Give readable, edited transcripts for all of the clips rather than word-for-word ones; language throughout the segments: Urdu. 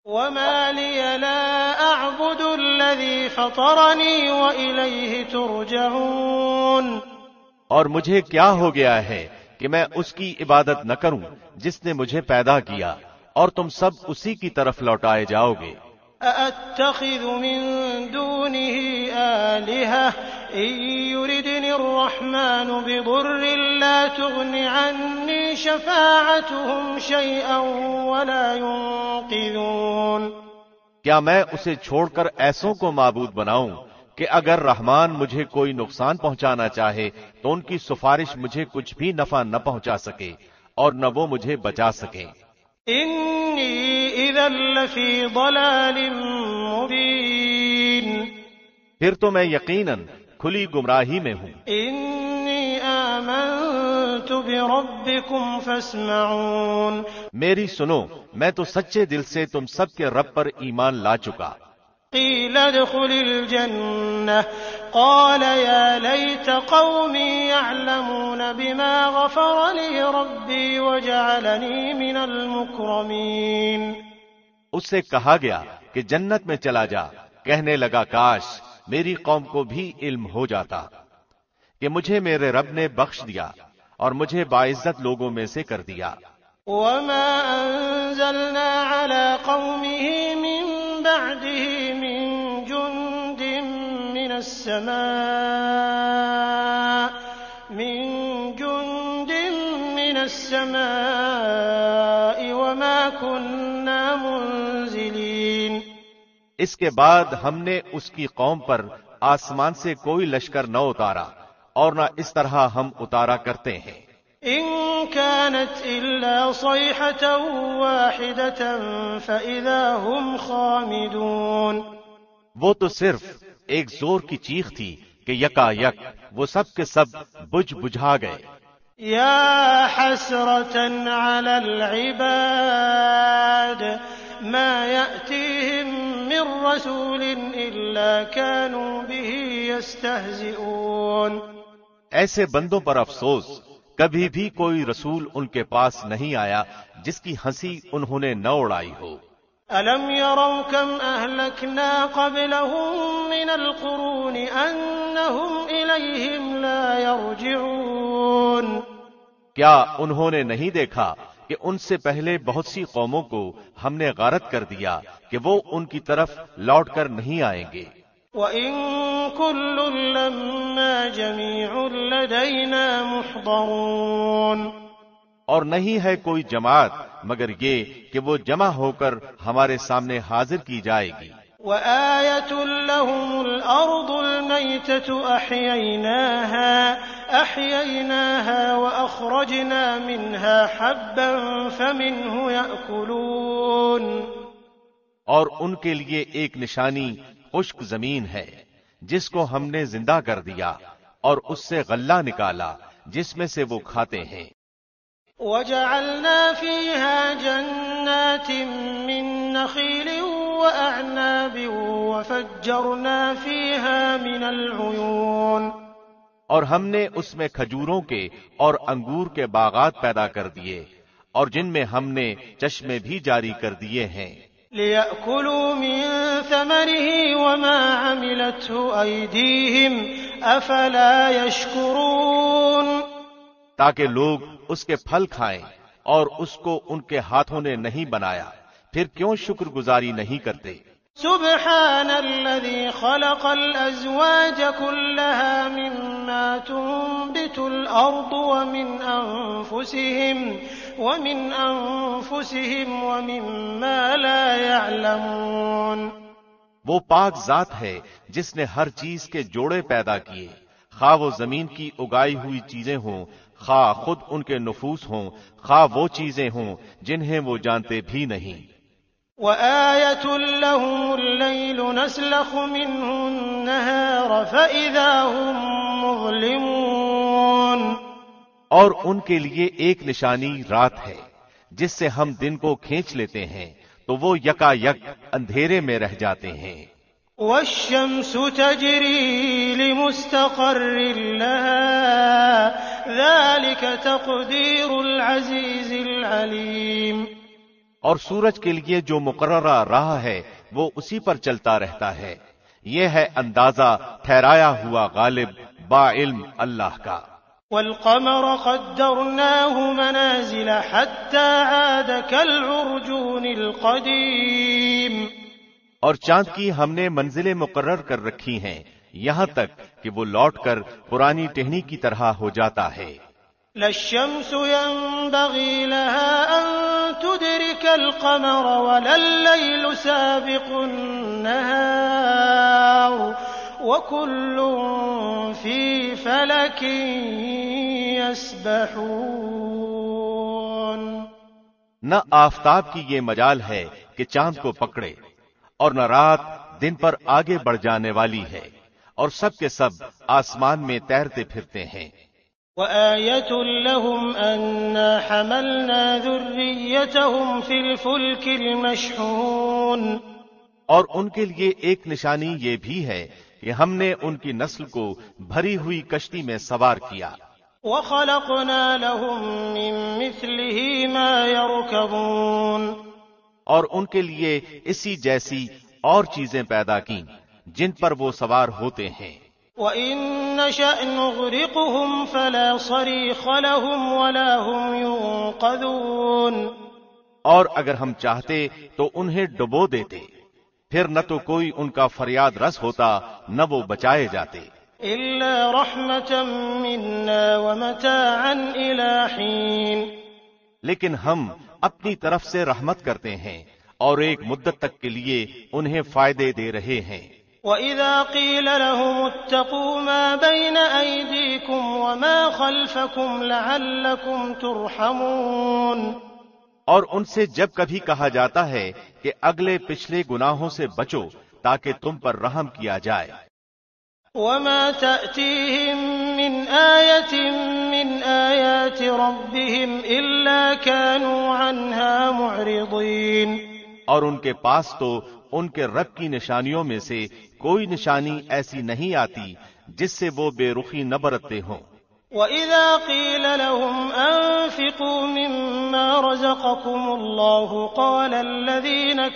وما لي لا أعبد الذي فطرني وإليه ترجعون۔ اور مجھے کیا ہو گیا ہے کہ میں اس کی عبادت نہ کروں جس نے مجھے پیدا کیا، اور تم سب اسی کی طرف لوٹائے جاؤ گے۔ أأتخذ من دونه آلهة إن يردني الرحمن بضر لا تغن عني شفاعتهم شيئا ولا ينقذون۔ کیا میں اسے چھوڑ کر ایسوں کو معبود بناؤں کہ اگر رحمان مجھے کوئی نقصان پہنچانا چاہے تو ان کی سفارش مجھے کچھ بھی نفع نہ پہنچا سکے اور نہ وہ مجھے بچا سکیں۔ إني إذا لفي ضلال مبين۔ پھر تو میں یقیناً کھلی گمراہی میں ہوں۔ إني آمنت بربكم فاسمعون۔ میری سنو، میں تو سچے دل سے تم سب کے رب پر ایمان لا چکا۔ قيل ادخل الجنة قال يا ليت قومي يعلمون بما غفر لي ربي وجعلني من المكرمين۔ اس سے کہا گیا کہ جنت میں چلا جا، کہنے لگا کاش میری قوم کو بھی علم ہو جاتا کہ مجھے میرے رب نے بخش دیا اور مجھے باعزت لوگوں میں سے کر دیا۔ وما أنزلنا على قومه من بعده من جند من السماء وما كنا منزلين۔ اس کے بعد ہم نے اس کی قوم پر آسمان سے کوئی لشکر نہ اتارا اور نہ اس طرح ہم اتارا کرتے ہیں۔ إن كانت إلا صيحة واحدة فإذا هم خامدون۔ وہ تو صرف ایک زور کی چیخ تھی کہ یکا یک وہ سب کے سب بجھ بجھا گئے۔ يا حسرة على العباد ما يأتيهم من رسول إلا كانوا به يستهزئون۔ ایسے بندوں پر افسوس، کبھی بھی کوئی رسول ان کے پاس نہیں آیا جس کی ہنسی انہوں نے نہ اڑائی ہو۔ أَلَمْ يَرَوْا كَمْ أَهْلَكْنَا قَبْلَهُمْ مِنَ الْقُرُونِ أَنَّهُمْ إِلَيْهِمْ لَا يَرْجِعُونَ۔ کیا انہوں نے نہیں دیکھا کہ ان سے پہلے بہت سی قوموں کو ہم نے غارت کر دیا کہ وہ ان کی طرف لوٹ کر نہیں آئیں گے۔ وَإِن كُلٌّ لَّمَّا جَمِيعٌ لَّدَيْنَا مُحْضَرُونَ۔ اور نہیں ہے کوئی جماعت مگر یہ کہ وہ جمع ہو کر ہمارے سامنے حاضر کی جائے گی۔ وَآيَةٌ لَّهُمُ الْأَرْضُ الْمَيْتَةُ أَحْيَيْنَاهَا وَأَخْرَجْنَا مِنْهَا حَبًّا فَمِنْهُ يَأْكُلُونَ۔ اور ان کے لیے ایک نشانی خشک زمین ہے جس کو ہم نے زندہ کر دیا اور اس سے غلہ نکالا جس میں سے وہ کھاتے ہیں۔ وَجَعَلْنَا فِيهَا جَنَّاتٍ مِّن نَّخِيلٍ وَأَعْنَابٍ وَفَجَّرْنَا فِيهَا مِنَ الْعُيُونِ۔ اور ہم نے اس میں کھجوروں کے اور انگور کے باغات پیدا کر دیے اور جن میں ہم نے چشمے بھی جاری کر دیے ہیں۔ لِيَأْكُلُوا مِن ثَمَرِهِ وَمَا عَمِلَتْهُ أَيْدِيهِمْ أَفَلَا يَشْكُرُونَ۔ تاکہ لوگ اس کے پھل کھائیں اور اس کو ان کے ہاتھوں نے نہیں بنایا، پھر کیوں شکر گزاری نہیں کرتے؟ سبحان الذي خلق الأزواج كلها مما تنبت الأرض ومن أنفسهم ومما لا يعلمون۔ وہ پاک ذات ہے جس نے ہر چیز کے جوڑے پیدا کیے، خواہ وہ زمین کی اگائی ہوئی چیزیں ہوں، خواہ خود ان کے نفوس ہوں، خواہ وہ چیزیں ہوں جنہیں وہ جانتے بھی نہیں۔ وَآيَةٌ لَّهُمُ اللَّيْلُ نَسْلَخُ مِنْهُ النَّهَارَ فَإِذَا هُم مُّظْلِمُونَ۔ اور ان کے لیے ایک نشانی رات ہے جس سے ہم دن کو کھینچ لیتے ہیں تو وہ یکا یک اندھیرے میں رہ جاتے ہیں۔ وَالشَّمْسُ تَجْرِي لِمُسْتَقَرٍّ لَّهَا ذَلِكَ تَقْدِيرُ الْعَزِيزِ الْعَلِيمِ۔ اور سورج کے لیے جو مقررہ راہ ہے وہ اسی پر چلتا رہتا ہے. یہ ہے اندازہ ٹھہرایا ہوا غالب با علم اللہ کا. والقمر قدرناه منازل حتى عاد كالعرجون القديم. اور چاند کی ہم نے منزلیں مقرر کر رکھی ہیں یہاں تک کہ وہ لوٹ کر پرانی ٹہنی کی طرح ہو جاتا ہے. لا الشمس ينبغي لها أن تدرك القمر ولا الليل سابق النهار وكل في فلك يسبحون. نہ آفتاب کی یہ مجال ہے کہ چاند کو پکڑے اور نہ رات دن پر آگے بڑھ جانے والی ہے، اور سب کے سب آسمان میں تیرتے پھرتے ہیں. وآية لهم أنا حملنا ذريتهم في الفلك المشحون. اور ان کے لیے ایک نشانی یہ بھی ہے کہ ہم نے ان کی نسل کو بھری ہوئی کشتی میں سوار کیا. وخلقنا لهم من مثله ما يركبون. اور ان کے لیے اسی جیسی اور چیزیں پیدا کیں جن پر وہ سوار ہوتے ہیں. وَإِن نَّشَأْ نُغْرِقْهُمْ فَلَا صَرِيخَ لَهُمْ وَلَا هُمْ يُنقَذُونَ. اور اگر ہم چاہتے تو انہیں ڈبو دیتے، پھر نہ تو کوئی ان کا فریاد رس ہوتا نہ وہ بچائے جاتے. إِلَّا رَحْمَةً مِّنَّا وَمَتَاعًا إِلَىٰ حِينٍ. لیکن ہم اپنی طرف سے رحمت کرتے ہیں اور ایک مدت تک کے لیے انہیں فائدے دے رہے ہیں. وَإِذَا قِيلَ لَهُمُ اتَّقُوا مَا بَيْنَ أَيْدِيكُمْ وَمَا خَلْفَكُمْ لَعَلَّكُمْ تُرْحَمُونَ. اور ان سے جب کبھی کہا جاتا ہے کہ اگلے پچھلے گناہوں سے بچو تاکہ تم پر رحم کیا جائے. وَمَا تَأْتِيهِم مِّنْ آيَةٍ مِّنْ آيَاتِ رَبِّهِمْ إِلَّا كَانُوا عَنْهَا مُعْرِضِينَ. اور ان کے پاس تو ان کے رب کی نشانیوں میں سے کوئی نشانی ایسی نہیں آتی جس سے وہ بے رخی نہ برتتے ہوں. وَإِذَا قِيلَ لَهُمْ أَنفِقُوا مِمَّا رَزَقَكُمُ اللَّهُ قَالَ الَّذِينَ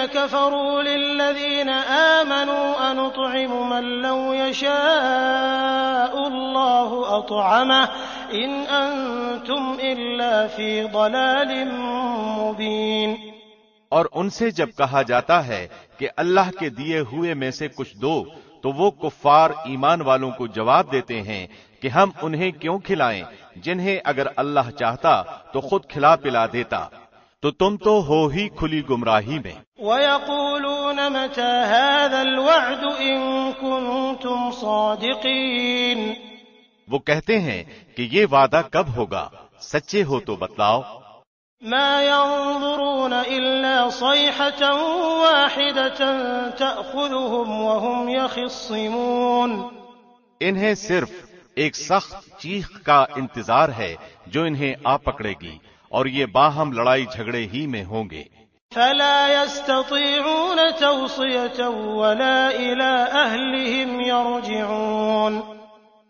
كَفَرُوا لِلَّذِينَ آمَنُوا أَنُطْعِمُ مَن لَّوْ يَشَاءُ اللَّهُ أَطْعَمَهُ إِنْ أَنتُمْ إِلَّا فِي ضَلَالٍ مُّبِينٍ. اور ان سے جب کہا جاتا ہے کہ اللہ کے دیے ہوئے میں سے کچھ دو تو وہ کفار ایمان والوں کو جواب دیتے ہیں کہ ہم انہیں کیوں کھلائیں جنہیں اگر اللہ چاہتا تو خود کھلا پلا دیتا. تو تم تو ہو ہی کھلی گمراہی میں. وَيَقُولُونَ مَتَى هَذَا الْوَعْدُ إِن كُنتُمْ صَادِقِينَ. وہ کہتے ہیں کہ یہ وعدہ کب ہوگا، سچے ہو تو بتلاؤ. مَا يَنظُرُونَ إِلَّا صَيْحَةً وَاحِدَةً تَأْخُذُهُمْ وَهُمْ يَخِصِّمُونَ. انہیں صرف ایک سخت چیخ کا انتظار ہے جو انہیں آ پکڑے گی اور یہ باہم لڑائی جھگڑے ہی میں ہوں گے. فَلَا يَسْتَطِيعُونَ تَوْصِيَةً وَلَا إِلَىٰ أَهْلِهِمْ يَرْجِعُونَ.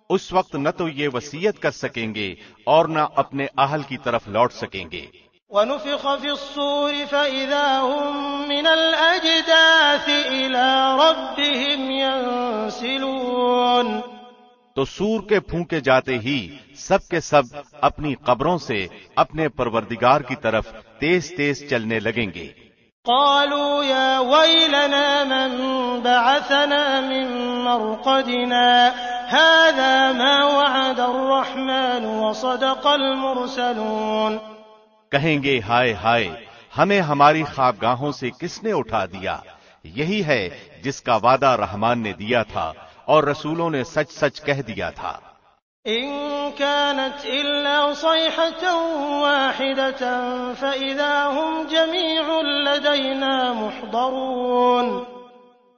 اس وقت نہ تو یہ وصیت کر سکیں گے اور نہ اپنے اہل کی طرف لوٹ سکیں گے. وَنُفِخَ فِي الصُّورِ فَإِذَا هُم مِّنَ الْأَجْدَاثِ إِلَىٰ رَبِّهِمْ يَنسِلُونَ. تو سور کے پھونکے جاتے ہی سب کے سب اپنی قبروں سے اپنے پروردگار کی طرف تیز تیز چلنے لگیں گے. قالوا يا ويلنا من بعثنا من مرقدنا هذا ما وعد الرحمن وصدق المرسلون. کہیں گے ہائے ہائے ہمیں ہماری خوابگاہوں سے کس نے اٹھا دیا، یہی ہے جس کا وعدہ رحمان نے دیا تھا اور رسولوں نے سچ سچ کہہ دیا تھا. إن كانت إلا صيحة واحدة فإذا هم جميع لدينا محضرون.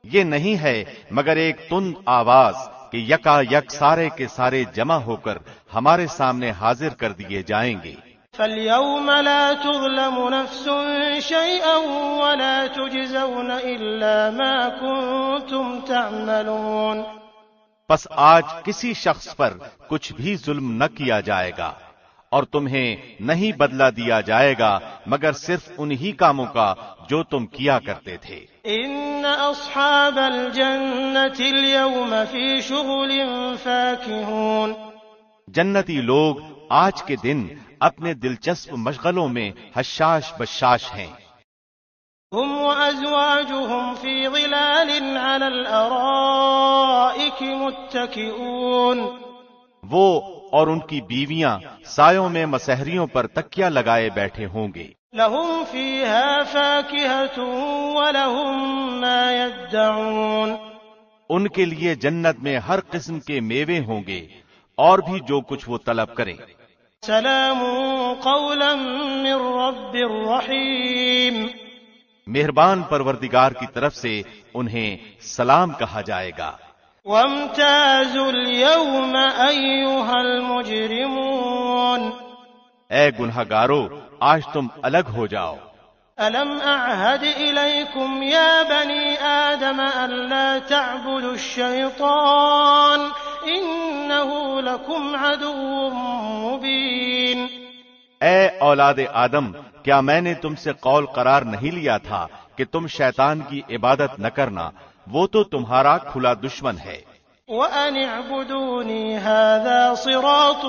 یہ نہیں ہے مگر ایک تند آواز کہ یکا یک سارے کے سارے جمع ہو کر ہمارے سامنے حاضر کر دیے جائیں گے. فَالْيَوْمَ لَا تُظْلَمُ نَفْسٌ شَيْئًا وَلَا تُجْزَوْنَ إِلَّا مَا كُنتُمْ تَعْمَلُونَ. پس آج کسی شخص پر کچھ بھی ظلم نہ کیا جائے گا اور تمہیں نہیں بدلہ دیا جائے گا مگر صرف انہی کاموں کا جو تم کیا کرتے تھے۔ ان اصحاب الجنة اليوم في شغل فاكهون، جنتی لوگ آج کے دن اپنے دلچسپ مشغلوں میں حشاش بشاش ہیں۔ هم وازواجهم في ظلال على الارائك متكئون، وہ اور ان کی بیویاں سایوں میں مسہریوں پر تکیہ لگائے بیٹھے ہوں گے۔ لهم فيها فاكهة ولهم ما يدعون، ان کے لیے جنت میں ہر قسم کے میوے ہوں گے اور بھی جو کچھ وہ طلب کریں۔ سلام قولا من رب رحیم، مہربان پروردگار کی طرف سے انہیں سلام کہا جائے گا۔ وامتازوا اليوم ایھا المجرمون، اے گنہگارو آج تم الگ ہو جاؤ۔ ألم أعهد إليكم يا بني آدم ألا تعبدوا الشيطان إنه لكم عدو مبين، اے اولاد آدم کیا میں نے تم سے قول قرار نہیں لیا تھا کہ تم شیطان کی عبادت نہ کرنا، وہ تو تمہارا کھلا دشمن ہے۔ وأن اعبدوني هذا صراط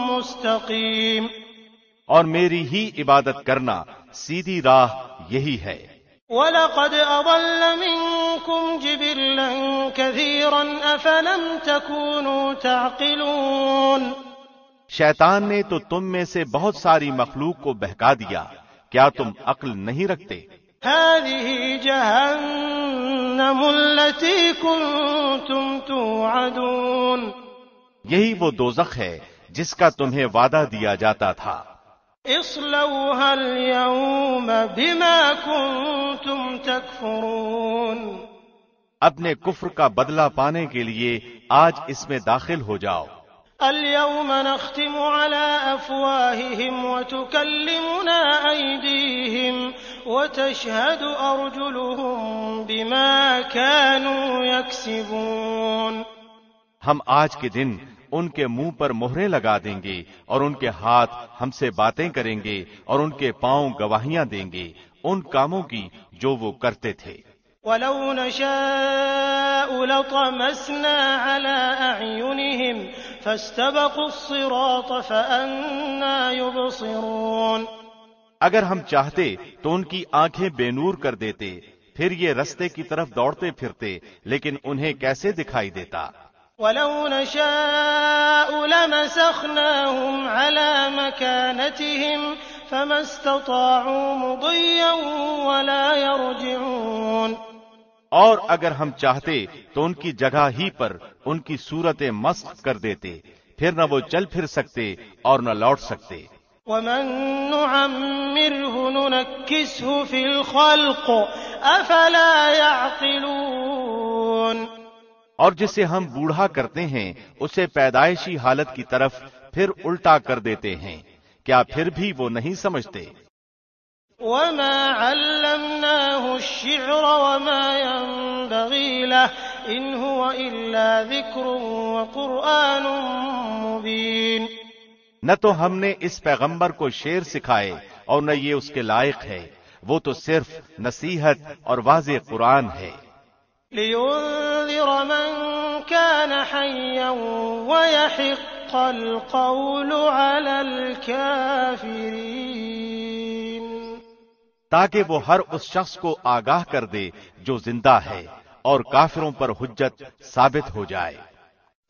مستقيم، اور میری ہی عبادت کرنا سیدھی راہ یہی ہے۔ وَلَقَدْ أَضَلَّ مِنكُمْ جِبِلًّا كَثِيرًا أَفَلَمْ تَكُونُوا تَعْقِلُونَ، شیطان نے تو تم میں سے بہت ساری مخلوق کو بہکا دیا، کیا تم عقل نہیں رکھتے؟ هَذِهِ جَهَنَّمُ الَّتِي كُنتُمْ تُوعَدُونَ، یہی وہ دوزخ ہے جس کا تمہیں وعدہ دیا جاتا تھا۔ اصلوها اليوم بما كنتم تكفرون، اپنے کفر کا بدلہ پانے کے لیے آج اس میں داخل ہو جاؤ۔ اليوم نختم على افواههم وتكلمنا ايديهم وتشهد ارجلهم بما كانوا يكسبون، ہم آج کے دن ان کے منہ پر مہریں لگا دیں گے اور ان کے ہاتھ ہم سے باتیں کریں گے اور ان کے پاؤں گواہیاں دیں گے ان کاموں کی جو وہ کرتے تھے۔ وَلَوْ نَشَاءُ لَطَمَسْنَا عَلَىٰ أَعْيُنِهِمْ فَاسْتَبَقُوا الصِّرَاطَ فَأَنَّىٰ يُبْصِرُونَ، اگر ہم چاہتے تو ان کی آنکھیں بے نور کر دیتے، پھر یہ رستے کی طرف دوڑتے پھرتے، لیکن انہیں کیسے دکھائی دیتا۔ وَلَوْ نَشَاءُ لَمَسَخْنَاهُمْ عَلَىٰ مَكَانَتِهِمْ فَمَا اسْتَطَاعُوا مُضِيًّا وَلَا يَرْجِعُونَ، اور اگر ہم چاہتے تو ان کی جگہ ہی پر ان کی صورتیں مسخ کر دیتے، پھر نہ وہ چل پھر سکتے اور نہ لوٹ سکتے۔ وَمَن نُّعَمِّرْهُ نُنَكِّسْهُ فِي الْخَلْقِ أَفَلَا يَعْقِلُونَ، اور جسے ہم بوڑھا کرتے ہیں اسے پیدائشی حالت کی طرف پھر الٹا کر دیتے ہیں، کیا پھر بھی وہ نہیں سمجھتے؟ وَمَا عَلَّمْنَاهُ الشِّعْرَ وَمَا يَنبَغِي لَهُ إِنْ هُوَ إِلَّا ذِكْرٌ وَقُرْآنٌ مُّبِينٌ، نہ تو ہم نے اس پیغمبر کو شعر سکھائے اور نہ یہ اس کے لائق ہے، وہ تو صرف نصیحت اور واضح قرآن ہے۔ لِيُنذِرَ مَن كَانَ حَيًّا وَيَحِقَّ الْقَوْلُ عَلَى الْكَافِرِينَ، تاکہ وہ ہر اس شخص کو آگاہ کر دے جو زندہ ہے اور کافروں پر حجت ثابت ہو جائے۔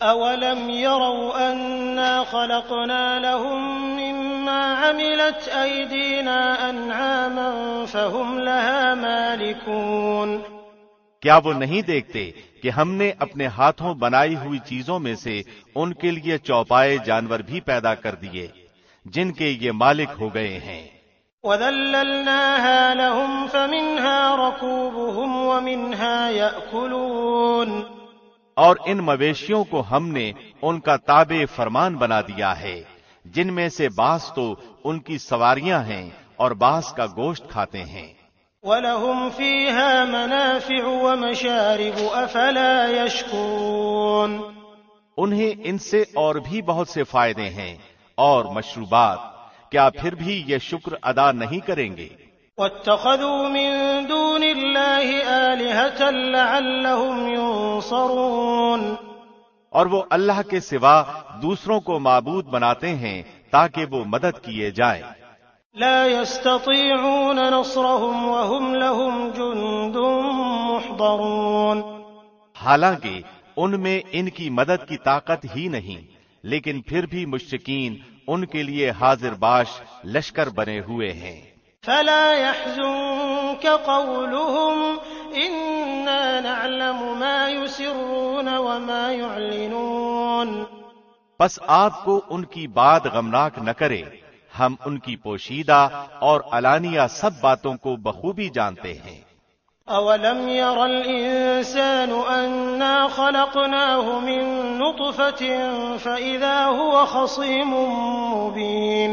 أَوَلَمْ يَرَوْا أَنَّا خَلَقْنَا لَهُم مِّمَّا عَمِلَتْ أَيْدِينَا أَنْعَامًا فَهُمْ لَهَا مَالِكُونَ، کیا وہ نہیں دیکھتے کہ ہم نے اپنے ہاتھوں بنائی ہوئی چیزوں میں سے ان کے لیے چوپائے جانور بھی پیدا کر دیے جن کے یہ مالک ہو گئے ہیں۔ وَذَلَّلْنَاهَا لَهُمْ فَمِنْهَا رَكُوبُهُمْ وَمِنْهَا يَأْكُلُونَ، اور ان مویشیوں کو ہم نے ان کا تابع فرمان بنا دیا ہے، جن میں سے بعض تو ان کی سواریاں ہیں اور بعض کا گوشت کھاتے ہیں۔ وَلَهُمْ فِيهَا مَنَافِعُ وَمَشَارِبُ أَفَلَا يَشْكُرُونَ، انہیں ان سے اور بھی بہت سے فائدے ہیں، اور مشروبات، کیا پھر بھی یہ شکر ادا نہیں کریں گے؟ واتخذوا من دون الله آلهة لعلهم ينصرون، اور وہ اللہ کے سوا دوسروں کو معبود بناتے ہیں تاکہ وہ مدد کیے جائیں۔ لا يستطيعون نصرهم وهم لهم جند محضرون، حالانکہ ان میں ان کی مدد کی طاقت ہی نہیں، لیکن پھر بھی مشرکین ان کے لیے حاضر باش لشکر بنے ہوئے ہیں۔ فلا يحزنك قولهم إنا نعلم ما يسرون وما يعلنون، پس آپ کو ان کی بات غمناک نہ کرے، ہم ان کی پوشیدہ اور علانیہ سب باتوں کو بخوبی جانتے ہیں۔ أولم ير الإنسان أنا خلقناه من نطفة فإذا هو خصيم مبين،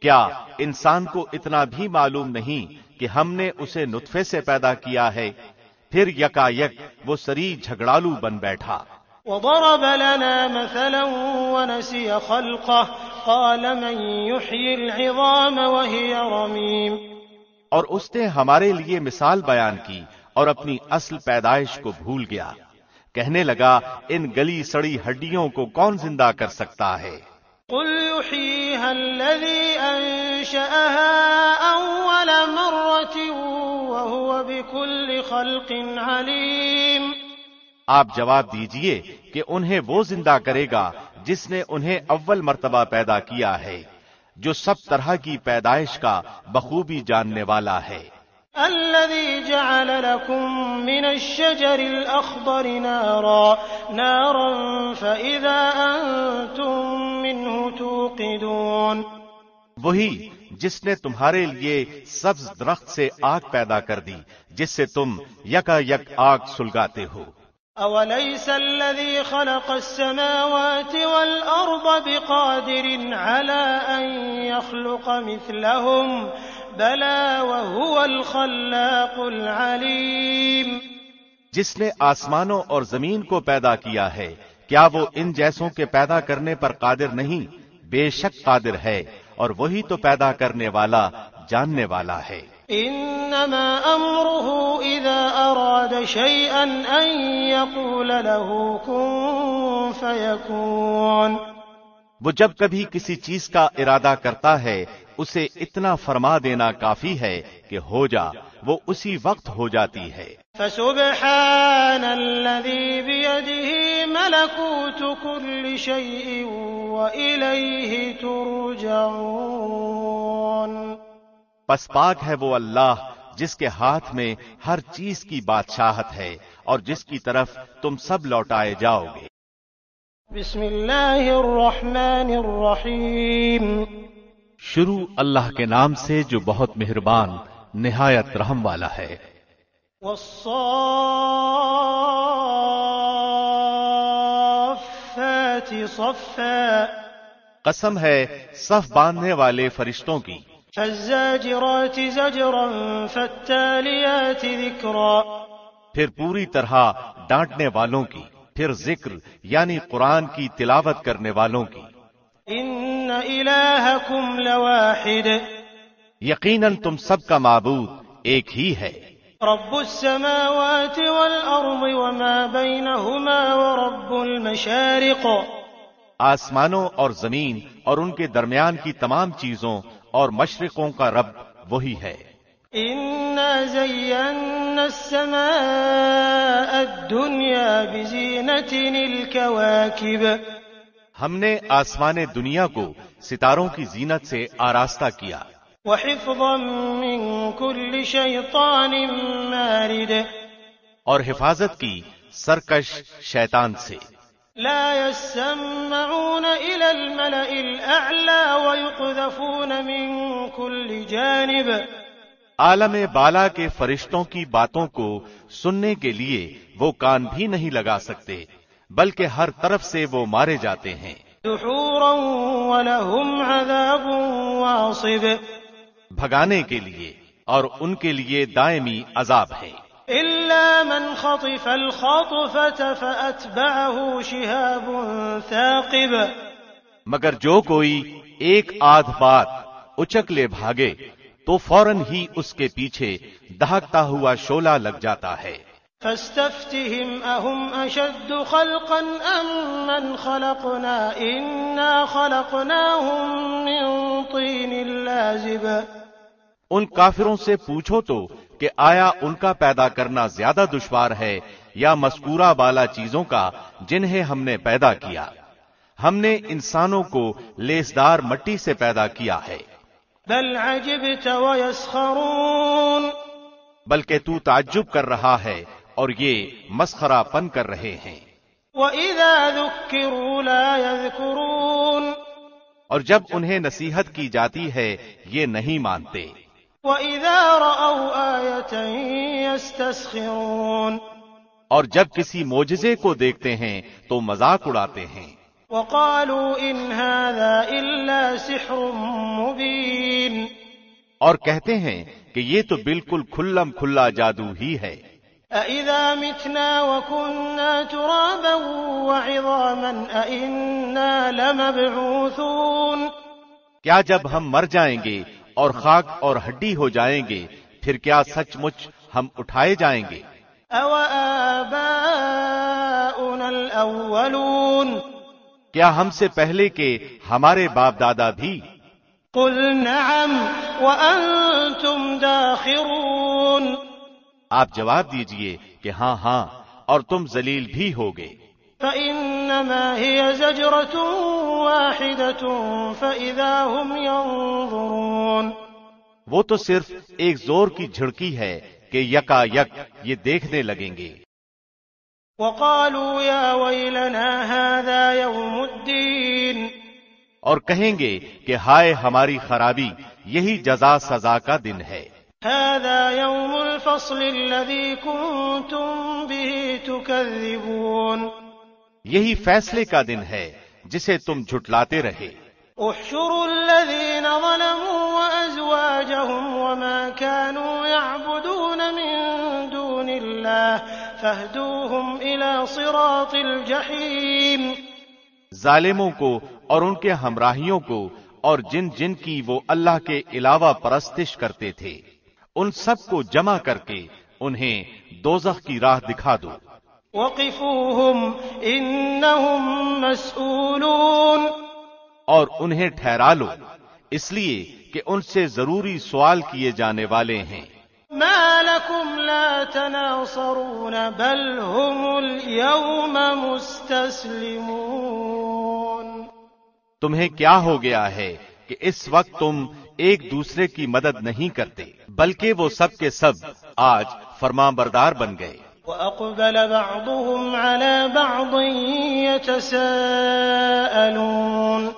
کیا انسان کو اتنا بھی معلوم نہیں کہ ہم نے اسے نطفے سے پیدا کیا ہے، پھر یکا یک وہ سری جھگڑالو بن بیٹھا۔ وضرب لنا مثلا ونسي خلقه قال من يحيي العظام وهي رميم، اور اس نے ہمارے لیے مثال بیان کی اور اپنی اصل پیدائش کو بھول گیا، کہنے لگا ان گلی سڑی ہڈیوں کو کون زندہ کر سکتا ہے؟ قل يحييها الذي أنشأها أول مرة وهو بكل خلق عليم، آپ جواب دیجئے کہ انہیں وہ زندہ کرے گا جس نے انہیں اول مرتبہ پیدا کیا ہے، جو سب طرح کی پیدائش کا بخوبی جاننے والا ہے۔ الذي جعل لكم من الشجر الأخضر نارا فإذا أنتم منه توقدون، وہی جس نے تمہارے لیے سبز درخت سے آگ پیدا کر دی جس سے تم یکا یک آگ سلگاتے ہو۔ أوليس الذي خلق السماوات والأرض بقادر على أن يخلق مثلهم بلى وهو الخلاق العليم، جس نے آسمانوں اور زمین کو پیدا کیا ہے کیا وہ ان جیسوں کے پیدا کرنے پر قادر نہیں؟ بے شک قادر ہے، اور وہی تو پیدا کرنے والا جاننے والا ہے۔ انما امره اذا اراد شيئا ان يقول له كن فيكون، وہ جب کبھی کسی چیز کا ارادہ کرتا ہے اسے اتنا فرما دینا کافی ہے کہ ہو جا، وہ اسی وقت ہو جاتی ہے۔ فسبحان الذي بيده ملكوت كل شيء وإليه ترجعون، پس پاک ہے وہ اللہ جس کے ہاتھ میں ہر چیز کی بادشاہت ہے اور جس کی طرف تم سب لوٹائے جاؤ گے۔ بسم اللہ الرحمن الرحیم، شروع اللہ کے نام سے جو بہت مہربان نہایت رحم والا ہے۔ والصافات صفا، قسم ہے صف باندھنے والے فرشتوں کی۔ فالزاجرات زجرا فالتاليات ذکرا، پھر پوری طرح ڈانٹنے والوں کی، پھر ذکر یعنی قرآن کی تلاوت کرنے والوں کی۔ ان الہکم لواحد، یقیناً تم سب کا معبود ایک ہی ہے۔ رب السماوات والارض وما بینہما ورب المشارق، آسمانوں اور زمین اور ان کے درمیان کی تمام چیزوں اور مشرقوں کا رب وہی ہے۔ انا زینا السماء الدنیا بزینۃ الکواکب، ہم نے آسمان دنیا کو ستاروں کی زینت سے آراستہ کیا۔ وحفظا من كل شیطان مارد، اور حفاظت کی سرکش شیطان سے۔ لا يسمعون إلى الملأ الأعلى ويقذفون من كل جانب، عالم بالا کے فرشتوں کی باتوں کو سننے کے لیے وہ کان بھی نہیں لگا سکتے، بلکہ ہر طرف سے وہ مارے جاتے ہیں۔ دحورا ولهم عذاب واصب، بھگانے کے لیے اور ان کے لیے دائمی عذاب ہے۔ إلا من خطف الخطفة فأتبعه شهاب ثاقب، مگر جو کوئی ایک آدھ بات اچک لے بھاگے تو فوراً ہی اس کے پیچھے دہکتا ہوا شعلہ لگ جاتا ہے۔ فاستفتهم أهم أشد خلقا أم من خلقنا إنا خلقناهم من طين لازب۔ ان کافروں سے پوچھو تو کہ آیا ان کا پیدا کرنا زیادہ دشوار ہے یا مذکورہ بالا چیزوں کا جنہیں ہم نے پیدا کیا؟ ہم نے انسانوں کو لیسدار مٹی سے پیدا کیا ہے۔ بل عجبت ويسخرون، بلکہ تو تعجب کر رہا ہے اور یہ مسخرہ پن کر رہے ہیں۔ وَإِذَا ذُكِّرُوا لَا يَذْكُرُونَ، اور جب انہیں نصیحت کی جاتی ہے یہ نہیں مانتے۔ وَإِذَا رَأَوْا آيَةً يَسْتَسْخِرُونَ، اور جب کسی معجزے کو دیکھتے ہیں تو مذاق اڑاتے ہیں۔ وَقَالُوا إِنْ هَذَا إِلَّا سِحْرٌ مُبِينٌ، اور کہتے ہیں کہ یہ تو بالکل کھلم کھلا جادو ہی ہے۔ أَإِذَا مِتْنَا وَكُنَّا تُرَابًا وَعِظَامًا أَإِنَّا لَمَبْعُوثُونَ، کیا جب ہم مر جائیں گے اور خاک اور ہڈی ہو جائیں گے پھر کیا سچ مچ ہم اٹھائے جائیں گے؟ أَوَآبَاؤُنَا الْأَوَّلُونَ، کیا ہم سے پہلے کے ہمارے باپ دادا بھی؟ قُلْ نَعَمْ وَأَنْتُمْ دَاخِرُونَ، آپ جواب دیجئے کہ ہاں ہاں، اور تم ذلیل بھی ہوگے۔ فَإِنَّمَا هِيَ زَجْرَةٌ وَاحِدَةٌ فَإِذَا هُمْ يَنظُرُونَ، وہ تو صرف ایک زور کی جھڑکی ہے کہ یکا یک یہ دیکھنے لگیں گے۔ وَقَالُوا يَا وَيْلَنَا هَذَا يَوْمُ الدِّينِ، اور کہیں گے کہ ہائے ہماری خرابی، یہی جزا سزا کا دن ہے۔ هَذَا يَوْمُ الْفَصْلِ الَّذِي كُنتُم بِهِ تُكَذِّبُونَ، یہی فیصلے کا دن ہے جسے تم جھٹلاتے رہے۔ احشروا الذين ظلموا وأزواجهم وما كانوا يعبدون من دون الله فاهدوهم إلى صراط الجحيم، ظالموں کو اور ان کے ہمراہیوں کو اور جن جن کی وہ اللہ کے علاوہ پرستش کرتے تھے ان سب کو جمع کر کے انہیں دوزخ کی راہ دکھا دو۔ وقفوهم إنهم مسؤولون، اور انہیں ٹھہرا لو اس لیے کہ ان سے ضروری سوال کیے جانے والے ہیں۔ ما لكم لا تناصرون بل هم اليوم مستسلمون، تمہیں کیا ہو گیا ہے کہ اس وقت تم ایک دوسرے کی مدد نہیں کرتے بلکہ وہ سب کے سب آج فرمان بردار بن گئے۔ وأقبل بعضهم على بعض يتساءلون،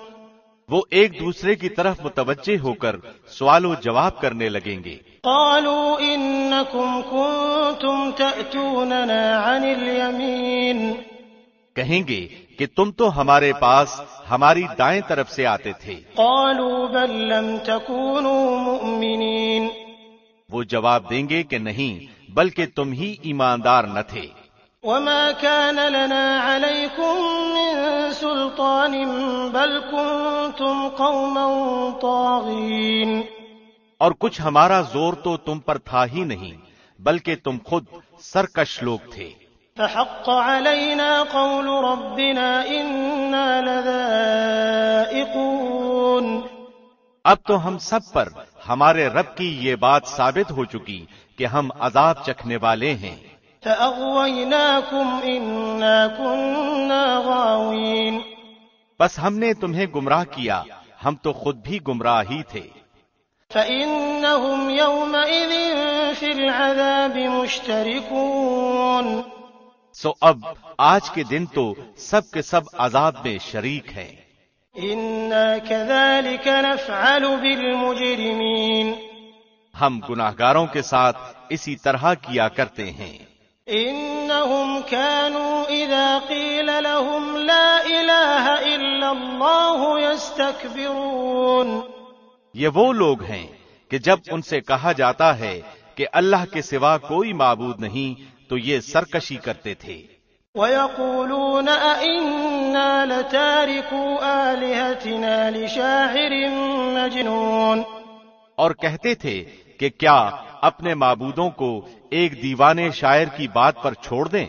وہ ایک دوسرے کی طرف متوجہ ہو کر سوال و جواب کرنے لگیں گے۔ قالوا إنكم كنتم تأتوننا عن اليمين، کہیں گے کہ تم تو ہمارے پاس ہماری دائیں طرف سے آتے تھے۔ قالوا بل لم تكونوا مؤمنين، وہ جواب دیں گے کہ نہیں بلکہ تم ہی ایماندار نہ تھے۔ وما كان لنا عليكم من سلطان بل كنتم قوما طاغين، اور کچھ ہمارا زور تو تم پر تھا ہی نہیں بلکہ تم خود سرکش لوگ تھے۔ فحق علينا قول ربنا إنا لذائقون، اب تو ہم سب پر ہمارے رب کی یہ بات ثابت ہو چکی کہ ہم عذاب چکھنے والے ہیں۔ فأغويناكم إنا كنا غاوين، بس ہم نے تمہیں گمراہ کیا، ہم تو خود بھی گمراہ ہی تھے۔ فإنهم يومئذ في العذاب مشتركون، سو اب آج کے دن تو سب کے سب عذاب میں شریک ہیں۔ إنا كذلك نفعل بالمجرمين، ہم گناہگاروں کے ساتھ اسی طرح کیا کرتے ہیں۔ إنهم كانوا إذا قيل لهم لا إله إلا الله يستكبرون، یہ وہ لوگ ہیں کہ جب ان سے کہا جاتا ہے کہ اللہ کے سوا کوئی معبود نہیں تو یہ سرکشی کرتے تھے۔ وَيَقُولُونَ أَإِنَّا لَتَارِكُو آلِهَتِنَا لِشَاعِرٍ مَجْنُونٍ، اور کہتے تھے کہ کیا اپنے معبودوں کو ایک دیوانے شاعر کی بات پر چھوڑ دیں؟